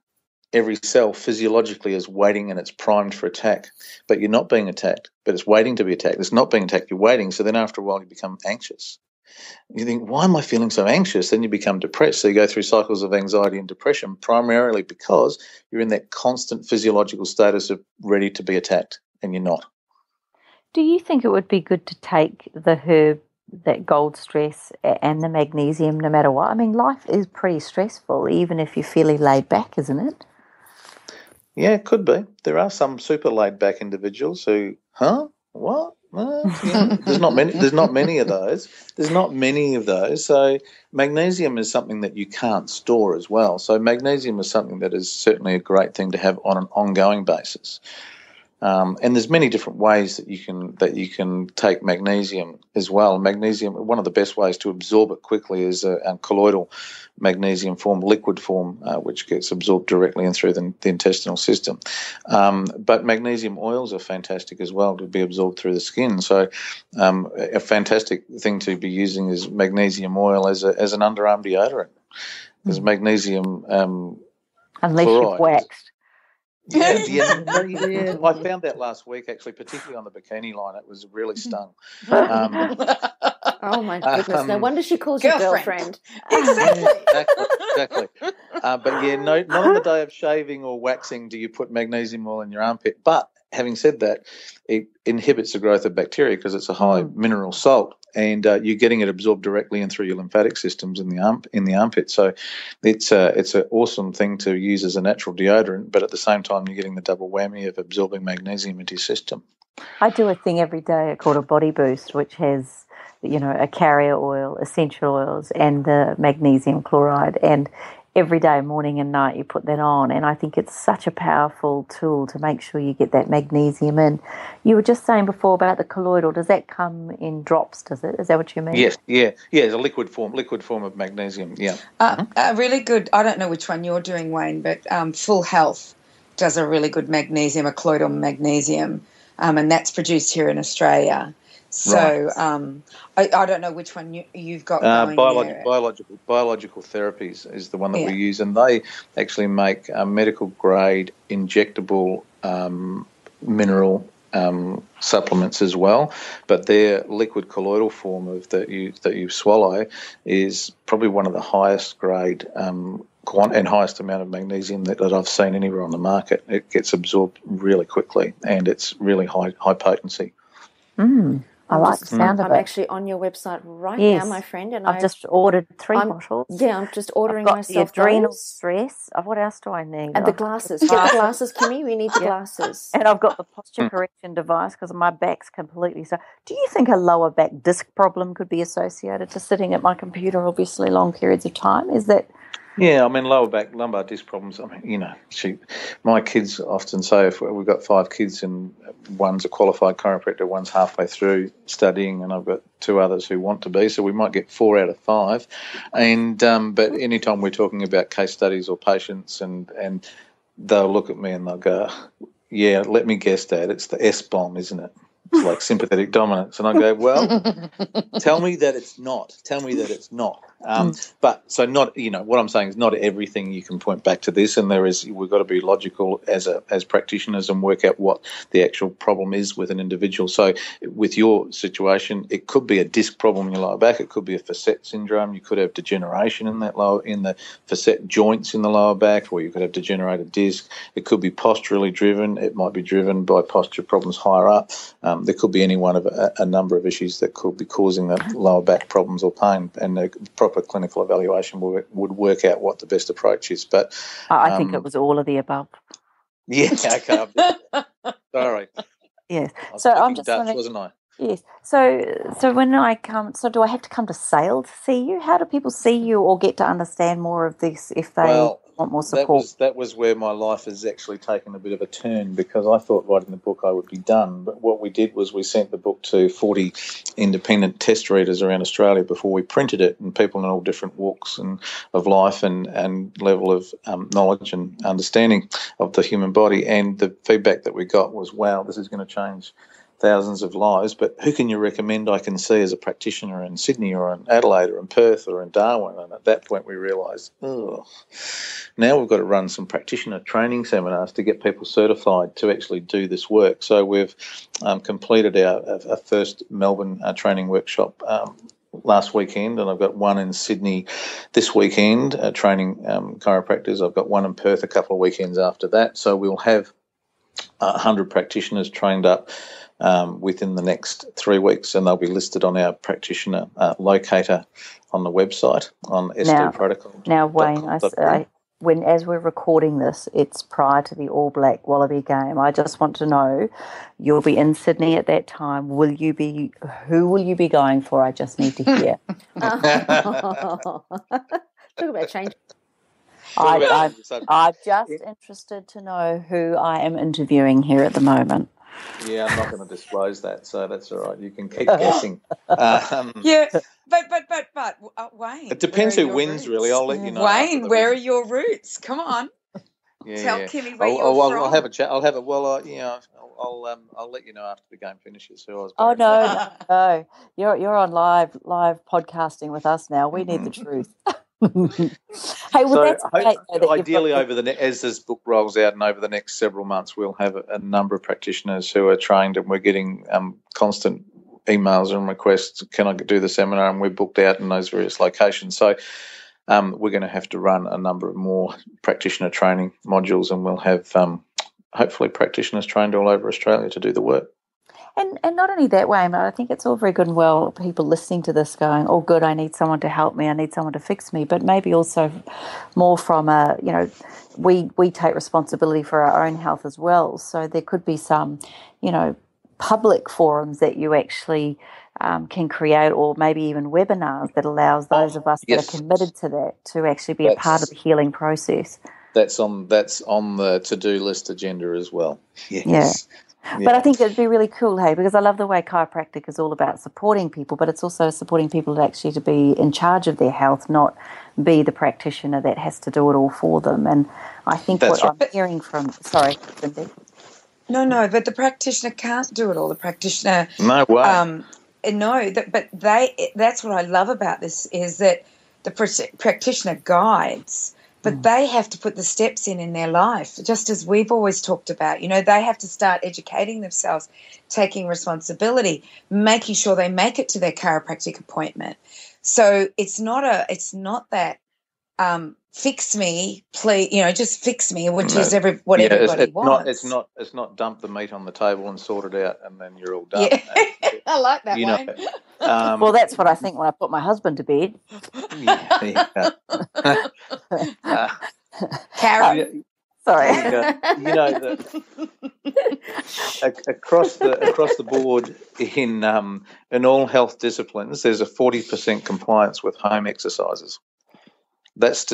Every cell physiologically is waiting and it's primed for attack. But you're not being attacked, but it's waiting to be attacked. It's not being attacked, you're waiting. So then after a while you become anxious. You think, why am I feeling so anxious? Then you become depressed. So you go through cycles of anxiety and depression primarily because you're in that constant physiological status of ready to be attacked and you're not. Do you think it would be good to take the herb, that gold stress and the magnesium no matter what? I mean, life is pretty stressful, even if you're fairly laid back, isn't it? Yeah, it could be. There are some super laid back individuals who, what? There's not many. There's not many of those. So magnesium is something that you can't store as well. So magnesium is something that is certainly a great thing to have on an ongoing basis. And there's many different ways that you can take magnesium as well. Magnesium, one of the best ways to absorb it quickly is a colloidal magnesium form, liquid form, which gets absorbed directly in through the intestinal system. But magnesium oils are fantastic as well to be absorbed through the skin. So a fantastic thing to be using is magnesium oil as an underarm deodorant. Because magnesium unless chloride, you've waxed. Yeah. I found that last week, actually, particularly on the bikini line. It was really stung. Oh, my goodness. No wonder she calls you girlfriend. Exactly. But, yeah, not on the day of shaving or waxing do you put magnesium oil in your armpit. But having said that, it inhibits the growth of bacteria because it's a high mineral salt, and you're getting it absorbed directly in through your lymphatic systems in the armpit. So it's an awesome thing to use as a natural deodorant, but at the same time you're getting the double whammy of absorbing magnesium into your system. I do a thing every day called a body boost, which has, a carrier oil, essential oils, and the magnesium chloride. And every day, morning and night, you put that on. And I think it's such a powerful tool to make sure you get that magnesium in. You were just saying before about the colloidal. Does that come in drops, does it? Is that what you mean? Yes, yeah. It's a liquid form of magnesium, yeah. Really good, I don't know which one you're doing, Wayne, but Full Health does a really good magnesium, a colloidal magnesium, and that's produced here in Australia. So I don't know which one you've got going there. Biological therapies is the one that we use, and they actually make medical grade injectable mineral supplements as well. But their liquid colloidal form that you swallow is probably one of the highest grade and highest amount of magnesium that I've seen anywhere on the market. It gets absorbed really quickly, and it's really high potency. I like the sound of it. I'm actually on your website now, my friend, and I've just ordered 3 bottles. Yeah, I'm just ordering I've got myself the adrenal those. stress. What else do I need? And the glasses. Get the glasses, Kimmy. We need the glasses. And I've got the posture correction device because my back's completely so. Do you think a lower back disc problem could be associated to sitting at my computer, obviously, long periods of time? Is that... Yeah, I mean, lumbar disc problems. I mean, my kids often say if we've got 5 kids and one's a qualified chiropractor, one's halfway through studying, and I've got 2 others who want to be, so we might get 4 out of 5. And but anytime we're talking about case studies or patients, and they'll look at me and they'll go, "Yeah, let me guess, Dad, it's the S-bomb, isn't it? It's like sympathetic dominance." And I go, "Well, tell me that it's not. Tell me that it's not." But so not, what I'm saying is not everything you can point back to this, and we've got to be logical as practitioners and work out what the actual problem is with an individual. So with your situation, it could be a disc problem in your lower back. It could be a facet syndrome. You could have degeneration in the facet joints in the lower back, or you could have degenerated disc. It could be posturally driven. It might be driven by posture problems higher up. There could be any one of a number of issues that could be causing the lower back problems or pain, and the proper clinical evaluation would work out what the best approach is. But I think it was all of the above. Yeah, okay. Sorry. Yes. So I'm just Dutch, wasn't I? Yes. So when I come, do I have to come to Sale to see you? How do people see you or get to understand more of this if they want more support? That was where my life has actually taken a bit of a turn, because I thought writing the book I would be done. But what we did was we sent the book to 40 independent test readers around Australia before we printed it, and people in all different walks of life and level of knowledge and understanding of the human body. And the feedback that we got was, wow, this is going to change thousands of lives, but who can you recommend I can see as a practitioner in Sydney or in Adelaide or in Perth or in Darwin? And at that point we realised, now we've got to run some practitioner training seminars to get people certified to actually do this work. So we've completed our first Melbourne training workshop last weekend, and I've got one in Sydney this weekend training chiropractors. I've got one in Perth a couple of weekends after that. So we'll have 100 practitioners trained up within the next 3 weeks, and they'll be listed on our practitioner locator on the website on sdprotocol. Now, Wayne, as we're recording this, it's prior to the All Black Wallaby game. I just want to know, you'll be in Sydney at that time. Who will you be going for? I just need to hear. Talk about change. I'm just interested to know who I am interviewing here at the moment. Yeah, I'm not going to disclose that, so that's all right. You can keep guessing. Yeah, but Wayne, it depends who wins, roots? Really. I'll let you know. Wayne, where are your roots? Come on, tell Kimmy where you're from. I'll have a chat. I'll let you know after the game finishes who I was. Oh no, you're on live podcasting with us now. We need the truth. Hey, well, that's great. Ideally, as this book rolls out and over the next several months, we'll have a number of practitioners who are trained, and we're getting constant emails and requests. Can I do the seminar? And we're booked out in those various locations. So we're going to have to run a number of more practitioner training modules, and we'll have hopefully practitioners trained all over Australia to do the work. And not only that way, but I think it's all very good and well people listening to this going, oh, good, I need someone to help me, I need someone to fix me, but maybe also more from we take responsibility for our own health as well. So there could be some, public forums that you actually can create, or maybe even webinars that allows those of us that are committed to that to actually be a part of the healing process. That's on the to-do list agenda as well. Yes. Yeah. But I think it'd be really cool, hey, because I love the way chiropractic is all about supporting people, but it's also supporting people to be in charge of their health, not be the practitioner that has to do it all for them. And I think I'm hearing from, sorry, Cindy. No, but the practitioner can't do it all. The practitioner, no way. That's what I love about this is that the practitioner guides. But they have to put the steps in their life, just as we've always talked about. They have to start educating themselves, taking responsibility, making sure they make it to their chiropractic appointment. So it's not that fix me, please, just fix me, which is what everybody wants. It's not dump the meat on the table and sort it out, and then you're all done. Yeah. I like that one. Well, that's what I think when I put my husband to bed. Carren. Sorry. Across the board in all health disciplines, there's a 40% compliance with home exercises. That's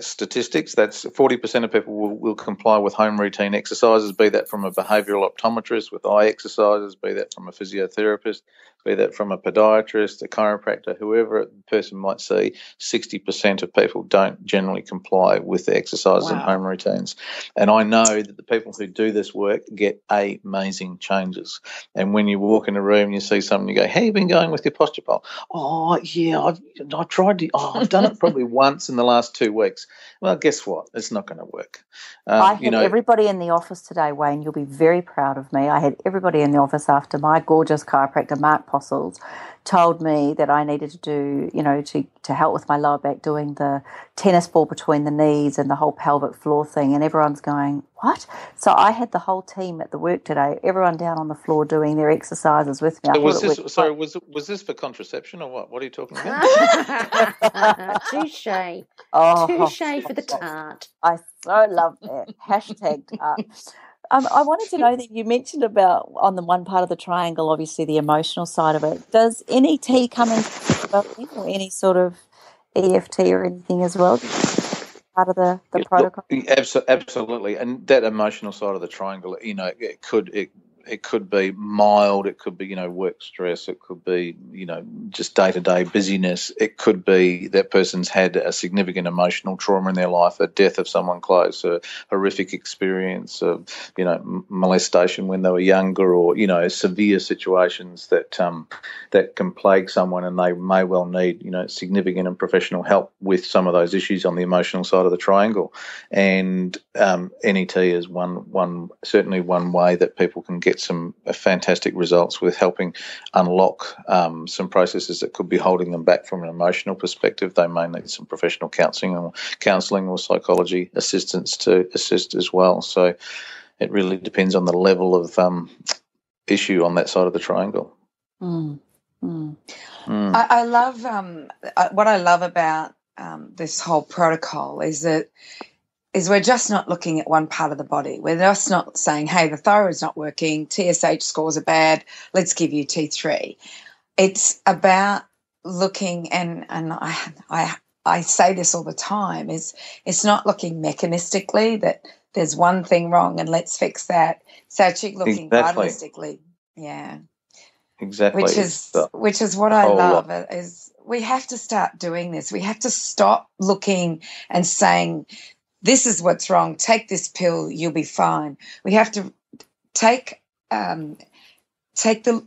statistics. That's 40% of people will comply with home routine exercises, be that from a behavioural optometrist with eye exercises, be that from a physiotherapist, be that from a podiatrist, a chiropractor, whoever the person might see. 60% of people don't generally comply with the exercises and home routines. And I know that the people who do this work get amazing changes. And when you walk in a room, you see someone, you go, "How you been going with your posture pole?" "Oh, yeah, I've tried to. I've done it probably once in the last 2 weeks." Well, guess what? It's not going to work. I had everybody in the office today, Wayne. You'll be very proud of me. I had everybody in the office after my gorgeous chiropractor, Mark Postles, told me that I needed to do, to help with my lower back, doing the tennis ball between the knees and the whole pelvic floor thing. And everyone's going, "What?" So I had the whole team at the work today, everyone down on the floor doing their exercises with me. Was this for contraception or what? What are you talking about? Touche. Oh, touche for the tart. I so love that. Hashtag tart. I wanted to know that you mentioned about on the one part of the triangle, obviously the emotional side of it. Does NET come into developing, or any sort of EFT or anything as well? Part of the protocol? Absolutely. And that emotional side of the triangle, it could be mild, it could be, work stress, it could be, just day-to-day busyness. It could be that person's had a significant emotional trauma in their life, a death of someone close, a horrific experience of, molestation when they were younger, or, severe situations that can plague someone, and they may well need, significant and professional help with some of those issues on the emotional side of the triangle. And NET is certainly one way that people can get some fantastic results with helping unlock some processes that could be holding them back from an emotional perspective. They may need some professional counselling or psychology assistance to assist as well. So it really depends on the level of issue on that side of the triangle. I love what I love about this whole protocol is we're just not looking at one part of the body. We're just not saying, hey, the thyroid's not working, TSH scores are bad, let's give you T3. It's about looking, and I say this all the time, it's not looking mechanistically that there's one thing wrong and let's fix that. It's actually looking vitalistically. Yeah. Exactly. Which is what I love is we have to start doing this. We have to stop looking and saying, this is what's wrong, take this pill, you'll be fine. We have to take the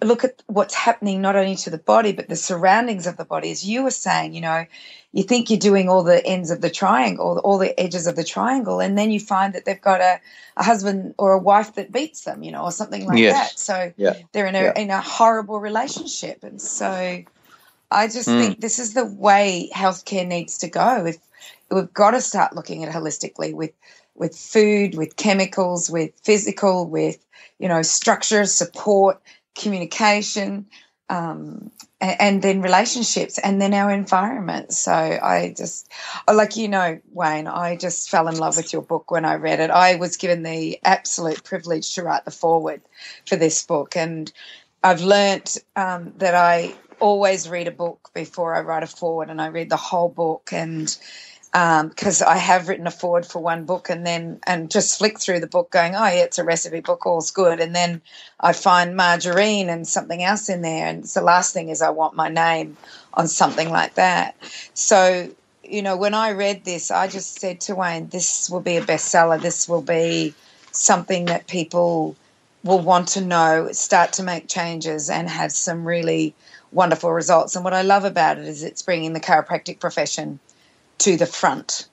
look at what's happening not only to the body but the surroundings of the body. As you were saying, you think you're doing all the ends of the triangle, all the edges of the triangle, and then you find that they've got a husband or a wife that beats them, or something like that. So they're in a horrible relationship. And so I just think this is the way healthcare needs to go. we've got to start looking at it holistically with food, with chemicals, with physical, with, structure, support, communication, and then relationships, and then our environment. So Wayne, I just fell in love with your book when I read it. I was given the absolute privilege to write the foreword for this book, and I've learnt that I always read a book before I write a foreword, and I read the whole book, and because I have written a foreword for one book and just flick through the book going, oh, yeah, it's a recipe book, all's good. And then I find margarine and something else in there. And the last thing is I want my name on something like that. So, when I read this, I just said to Wayne, this will be a bestseller. This will be something that people will want to know, start to make changes and have some really wonderful results. And what I love about it is it's bringing the chiropractic profession to the front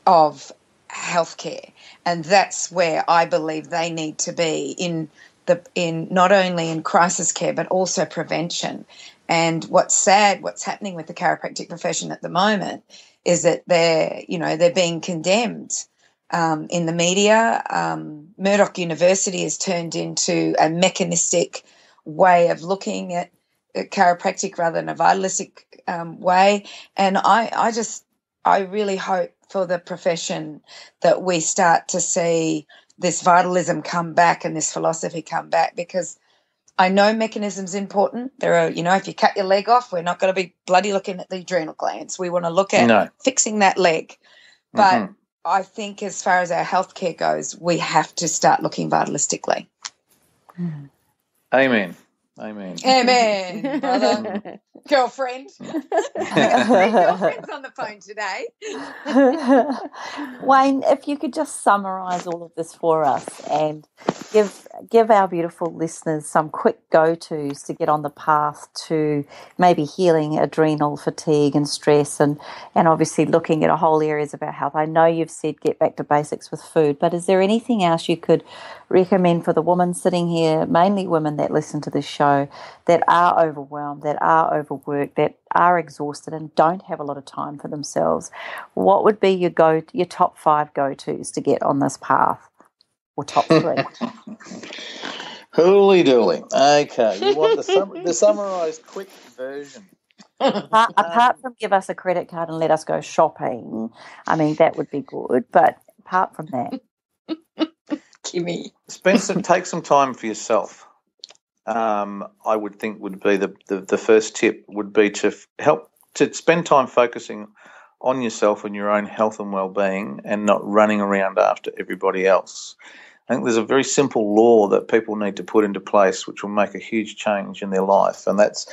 of healthcare, and that's where I believe they need to be in not only in crisis care but also prevention. And what's happening with the chiropractic profession at the moment is that they're being condemned in the media. Murdoch University has turned into a mechanistic way of looking at chiropractic rather than a vitalistic way, and I really hope for the profession that we start to see this vitalism come back and this philosophy come back, because I know mechanism's important. There are, if you cut your leg off, we're not going to be bloody looking at the adrenal glands. We want to look at fixing that leg. But I think as far as our healthcare goes, we have to start looking vitalistically. Amen, brother. Girlfriend. Girlfriend's on the phone today. Wayne, if you could just summarise all of this for us and give our beautiful listeners some quick go-tos to get on the path to maybe healing adrenal fatigue and stress and obviously looking at a whole areas of our health. I know you've said get back to basics with food, but is there anything else you could recommend for the women sitting here, mainly women that listen to this show, that are overwhelmed, that are overworked, that are exhausted and don't have a lot of time for themselves? What would be your top 5 go-tos to get on this path, or top 3? Holy dooly. Okay, you want the summarised quick version. Apart from give us a credit card and let us go shopping, I mean, that would be good. But apart from that, Kimmy, take some time for yourself. I would think would be the first tip would be to help to spend time focusing on yourself and your own health and well-being, and not running around after everybody else. I think there's a very simple law that people need to put into place which will make a huge change in their life, and that's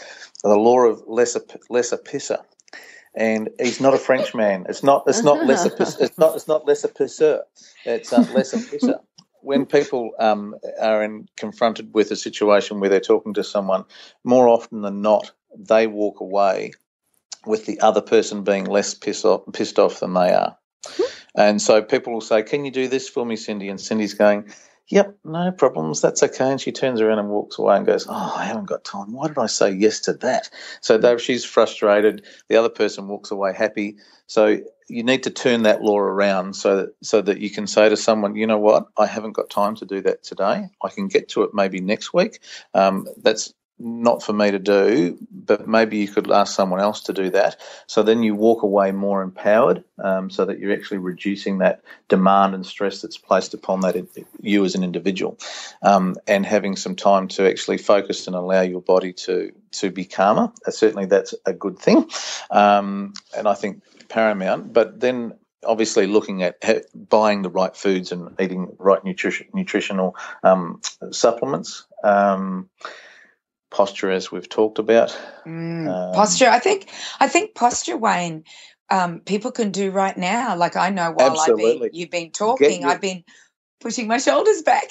the law of lesser pisser. And he's not a Frenchman. It's not lesser pisser. It's lesser pisser. When people are confronted with a situation where they're talking to someone, more often than not, they walk away with the other person being less pissed off than they are. And so people will say, "Can you do this for me, Cindy?" And Cindy's going, "Yep, no problems, that's okay." And she turns around and walks away and goes, "Oh, I haven't got time. Why did I say yes to that?" So though she's frustrated, the other person walks away happy. So you need to turn that law around so that you can say to someone, "You know what, I haven't got time to do that today. I can get to it maybe next week. That's not for me to do, but maybe you could ask someone else to do that." So then you walk away more empowered, so that you're actually reducing that demand and stress that's placed upon you as an individual, and having some time to actually focus and allow your body to be calmer. Certainly that's a good thing, and I think paramount. But then obviously looking at buying the right foods and eating right nutritional supplements. Posture, as we've talked about. Posture. I think posture, Wayne, people can do right now. Like I know while you've been talking, I've been pushing my shoulders back.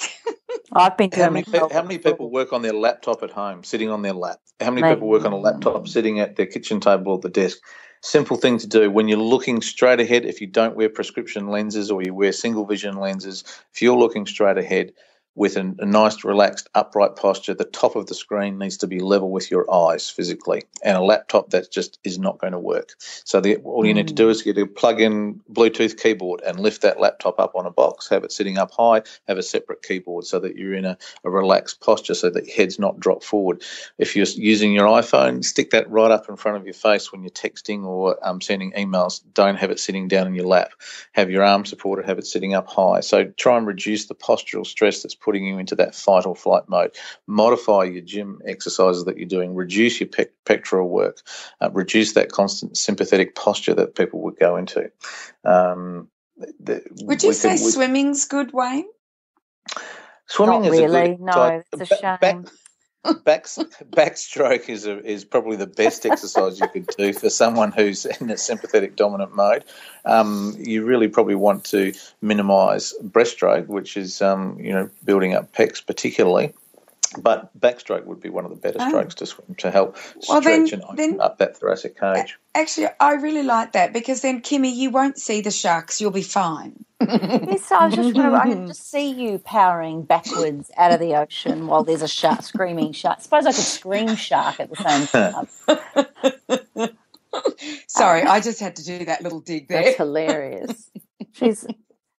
I've been doing how many people work on their laptop at home, sitting on their lap? How many people work on a laptop, sitting at their kitchen table or the desk? Simple thing to do. When you're looking straight ahead, if you don't wear prescription lenses or you wear single vision lenses, if you're looking straight ahead, with a nice, relaxed, upright posture. The top of the screen needs to be level with your eyes physically, and a laptop that just is not going to work. So all you need to do is get a plug-in Bluetooth keyboard and lift that laptop up on a box, have it sitting up high, have a separate keyboard so that you're in a relaxed posture so that your head's not dropped forward. If you're using your iPhone, stick that right up in front of your face when you're texting or sending emails. Don't have it sitting down in your lap. Have your arm supported, have it sitting up high. So try and reduce the postural stress that's putting you into that fight or flight mode. Modify your gym exercises that you're doing. Reduce your pectoral work. Reduce that constant sympathetic posture that people would go into. Would you say swimming's good, Wayne? Swimming Not is really. a good No, it's a shame. Backstroke is probably the best exercise you could do for someone who's in a sympathetic dominant mode. You really probably want to minimise breaststroke, which is building up pecs particularly. But backstroke would be one of the better strokes to swim to help stretch and open up that thoracic cage. Actually, I really like that because then, Kimmy, you won't see the sharks. You'll be fine. Yes, I can just see you powering backwards out of the ocean while there's a shark, screaming shark. Suppose I could scream shark at the same time. Sorry, I just had to do that little dig there. That's hilarious.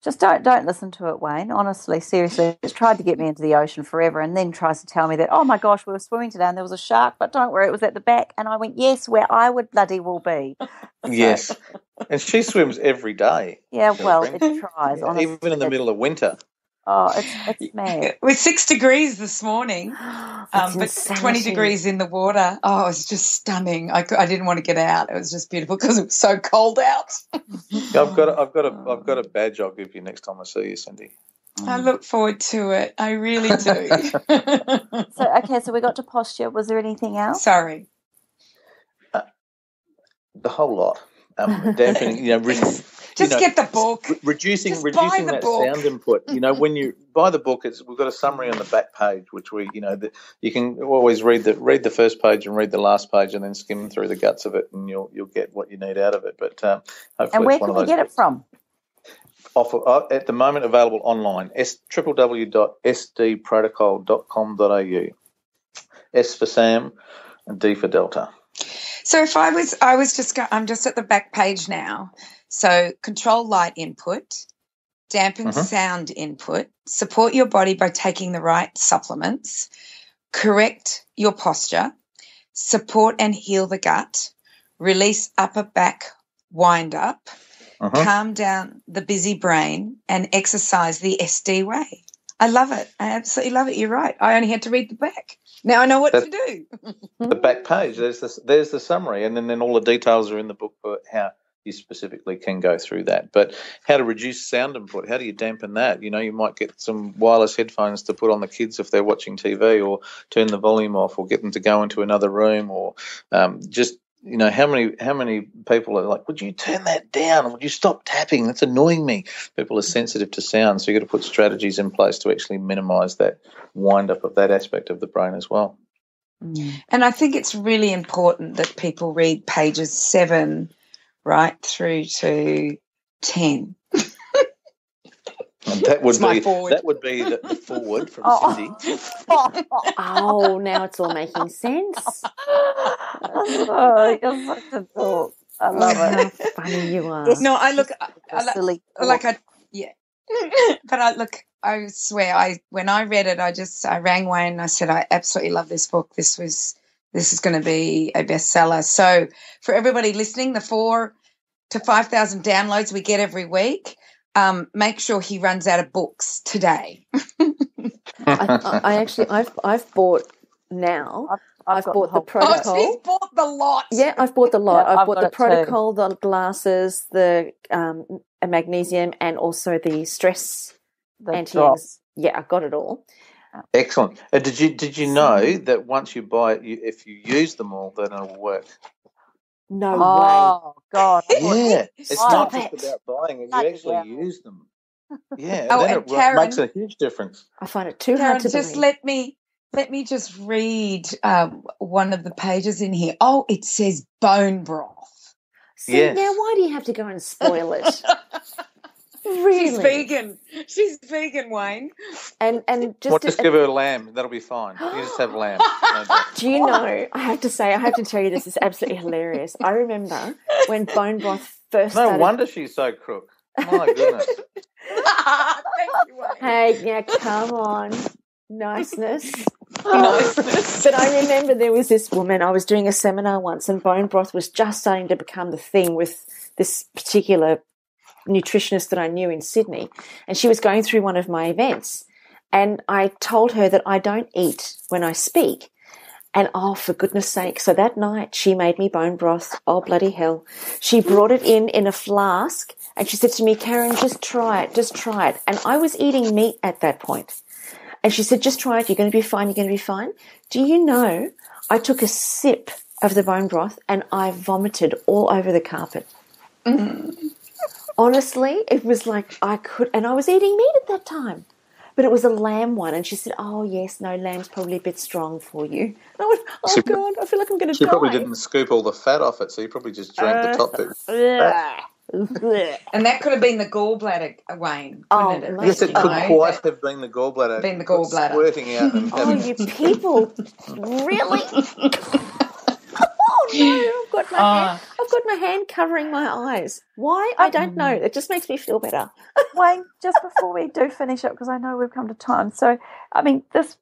Just don't listen to it, Wayne. Honestly, seriously, it's tried to get me into the ocean forever, and then tries to tell me that, oh my gosh, we were swimming today and there was a shark, but don't worry, it was at the back. And I went, yes, where I would bloody well be. Yes, and she swims every day. Yeah, well, it tries. Honestly, even in the middle of winter. Oh, it's mad. With 6 degrees this morning, but 20 degrees in the water. Oh, it was just stunning. I didn't want to get out. It was just beautiful because it was so cold out. I've got a badge I'll give you next time I see you, Cindy. I look forward to it. I really do. So we got to posture. Was there anything else? Sorry. The whole lot. Dampening, get the book. Reducing that sound input. When you buy the book, we've got a summary on the back page, which you can always read the first page and read the last page, and then skim through the guts of it, and you'll get what you need out of it. But hopefully, and where can we get it from? At the moment, available online. www.sdprotocol.com.au. S for Sam, and D for Delta. So if I'm just at the back page now. So control light input, dampen sound input, support your body by taking the right supplements, correct your posture, support and heal the gut, release upper back wind up, calm down the busy brain, and exercise the SD way. I love it. I absolutely love it. You're right. I only had to read the back. Now I know what to do. The back page, there's the summary, and then all the details are in the book for how you specifically can go through that. But how to reduce sound input, how do you dampen that? You might get some wireless headphones to put on the kids if they're watching TV, or turn the volume off, or get them to go into another room, or how many people are like, would you turn that down? Would you stop tapping? That's annoying me. People are sensitive to sound, so you've got to put strategies in place to actually minimise that wind-up of that aspect of the brain as well. And I think it's really important that people read pages 7 right through to 10. And that would be the forward from Cindy. Oh, now it's all making sense. Oh, you're such a thought. I love it. How funny you are. No, I swear, when I read it, I rang Wayne and I said, I absolutely love this book. This is going to be a bestseller. So for everybody listening, the 4,000 to 5,000 downloads we get every week, make sure he runs out of books today. I've bought now. I've bought the protocol. Oh, she's bought the lot. Yeah, I've bought the lot. Yeah, I've bought the protocol, the glasses, the magnesium, and also the stress anti-anxiety. Yeah, I've got it all. Excellent. Did you know that once you buy it, if you use them all, then it'll work? No way. Oh, God. Yeah. It's Stop not just it. about buying it. You actually use them. Yeah. Oh, then and it Carren, makes a huge difference. I find it too Carren, hard to just believe. let me just read one of the pages in here. Oh, it says bone broth. See, Yes. now why do you have to go and spoil it? Really? She's vegan, Wayne. And just give her a lamb. That'll be fine. You just have lamb. Do you know, I have to tell you, this is absolutely hilarious. I remember when bone broth first started. No wonder she's so crook. My goodness. Thank you, Wayne. Hey, yeah, come on. Niceness. But I remember there was this woman, I was doing a seminar once, and bone broth was just starting to become the thing with this particular nutritionist that I knew in Sydney. And she was going through one of my events. And I told her that I don't eat when I speak. And, oh, for goodness sake. So that night she made me bone broth. Oh, bloody hell. She brought it in a flask. And she said to me, Carren, just try it. And I was eating meat at that point. And she said, just try it. You're going to be fine. Do you know, I took a sip of the bone broth and I vomited all over the carpet. Honestly, it was like and I was eating meat at that time. But it was a lamb one. And she said, oh, yes, no, lamb's probably a bit strong for you. And I went, oh, God, I feel like I'm going to die. She probably didn't scoop all the fat off it, so you probably just drank the top bit. And that could have been the gallbladder, Wayne. Oh, it? Yes, it could quite have been the gallbladder. Been the gallbladder. Squirting out. And oh, you people. Really? Oh, no, I've got my hand covering my eyes. Why? I don't know. It just makes me feel better. Wayne, just before we do finish up, because I know we've come to time. So, I mean, this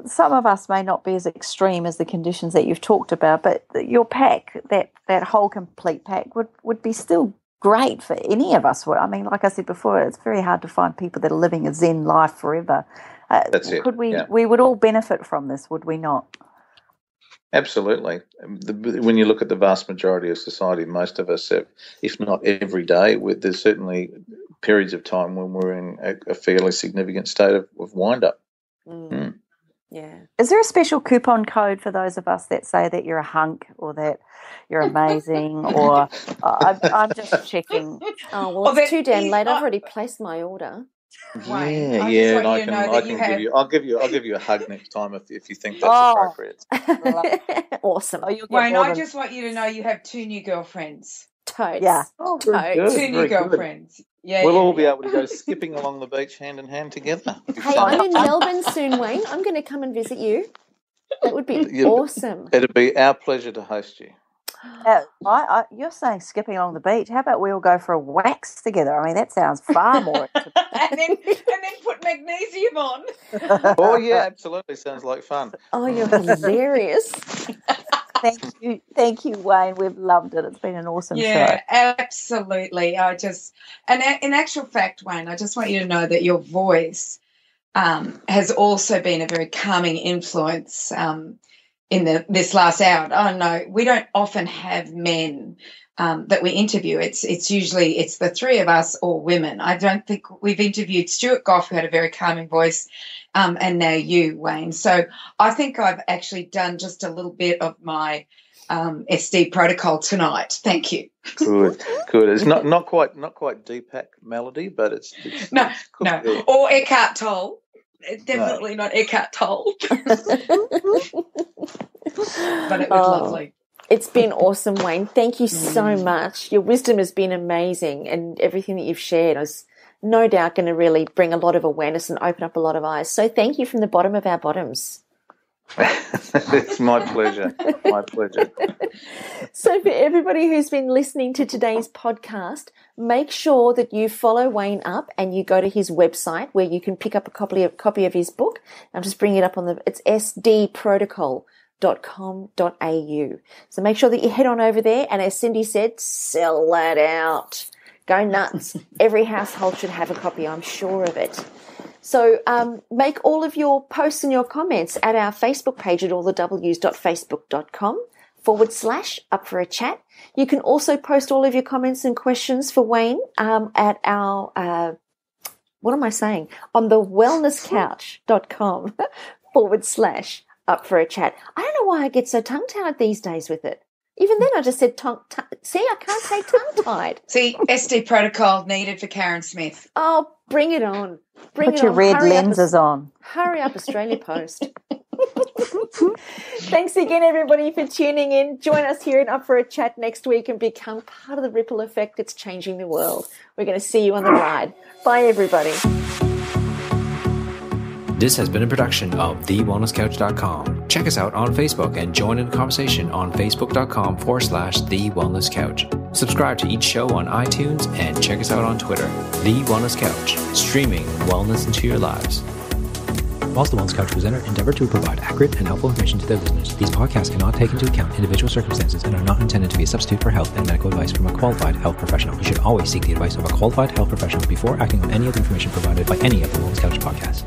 some of us may not be as extreme as the conditions that you've talked about, but your pack, that whole complete pack, would be still great for any of us. I mean, like I said before, it's very hard to find people that are living a Zen life forever. That's it. Could we? Yeah. We would all benefit from this, would we not? Absolutely. When you look at the vast majority of society, most of us have, if not every day, there's certainly periods of time when we're in a fairly significant state of wind-up. Yeah. Is there a special coupon code for those of us that say that you're a hunk or that you're amazing or I'm just checking. Oh, well, it's too damn late. I've already placed my order. Wayne, and I'll give you a hug next time if you think that's appropriate. Awesome. Wayne, I just want you to know you have 2 new girlfriends. Totes. Yeah. Oh, totes. 2 new girlfriends. Yeah, we'll all be able to go skipping along the beach hand in hand together. Hey, I'm in Melbourne soon, Wayne. I'm going to come and visit you. That would be awesome. It'd be our pleasure to host you. You're saying skipping along the beach. How about we all go for a wax together? I mean, that sounds far more. and then put magnesium on. Oh yeah, absolutely. Sounds like fun. Oh, you're hilarious. Thank you, Wayne. We've loved it. It's been an awesome show. Yeah, absolutely. And in actual fact, Wayne, I just want you to know that your voice has also been a very calming influence in this last hour. Oh no, we don't often have men that we interview. It's usually the 3 of us or women. I don't think we've interviewed Stuart Goff, who had a very calming voice, and now you, Wayne. So I think I've actually done just a little bit of my SD protocol tonight. Thank you. Good. It's not quite Deepak melody, but it's no, or Eckhart Tolle. Definitely not Eckhart Tolle. But it was lovely. It's been awesome, Wayne. Thank you so much. Your wisdom has been amazing, and everything that you've shared is no doubt going to really bring a lot of awareness and open up a lot of eyes. So thank you from the bottom of our bottoms. It's my pleasure. My pleasure. So for everybody who's been listening to today's podcast, make sure that you follow Wayne up and you go to his website where you can pick up a copy of his book. I'll just bring it up it's sdprotocol.com.au. So make sure that you head on over there, and as Cindy said, sell that out. Go nuts. Every household should have a copy, I'm sure of it. So make all of your posts and your comments at our Facebook page at allthews.facebook.com/up for a chat. You can also post all of your comments and questions for Wayne at our, on the wellnesscouch.com/up for a chat. I don't know why I get so tongue-tied these days with it. Even then I just said see, I can't say tongue-tied. See, SD protocol needed for Carren Smith. Oh, bring it on. Put your red lenses on. Hurry up, Australia Post. Thanks again, everybody, for tuning in. Join us here and Up for a Chat next week and become part of the ripple effect that's changing the world. We're going to see you on the ride. Bye, everybody. This has been a production of TheWellnessCouch.com. Check us out on Facebook and join in the conversation on Facebook.com/TheWellnessCouch. Subscribe to each show on iTunes and check us out on Twitter. The Wellness Couch, streaming wellness into your lives. Whilst the Wellness Couch presenter endeavor to provide accurate and helpful information to their listeners, these podcasts cannot take into account individual circumstances and are not intended to be a substitute for health and medical advice from a qualified health professional. You should always seek the advice of a qualified health professional before acting on any of the information provided by any of the Wellness Couch podcasts.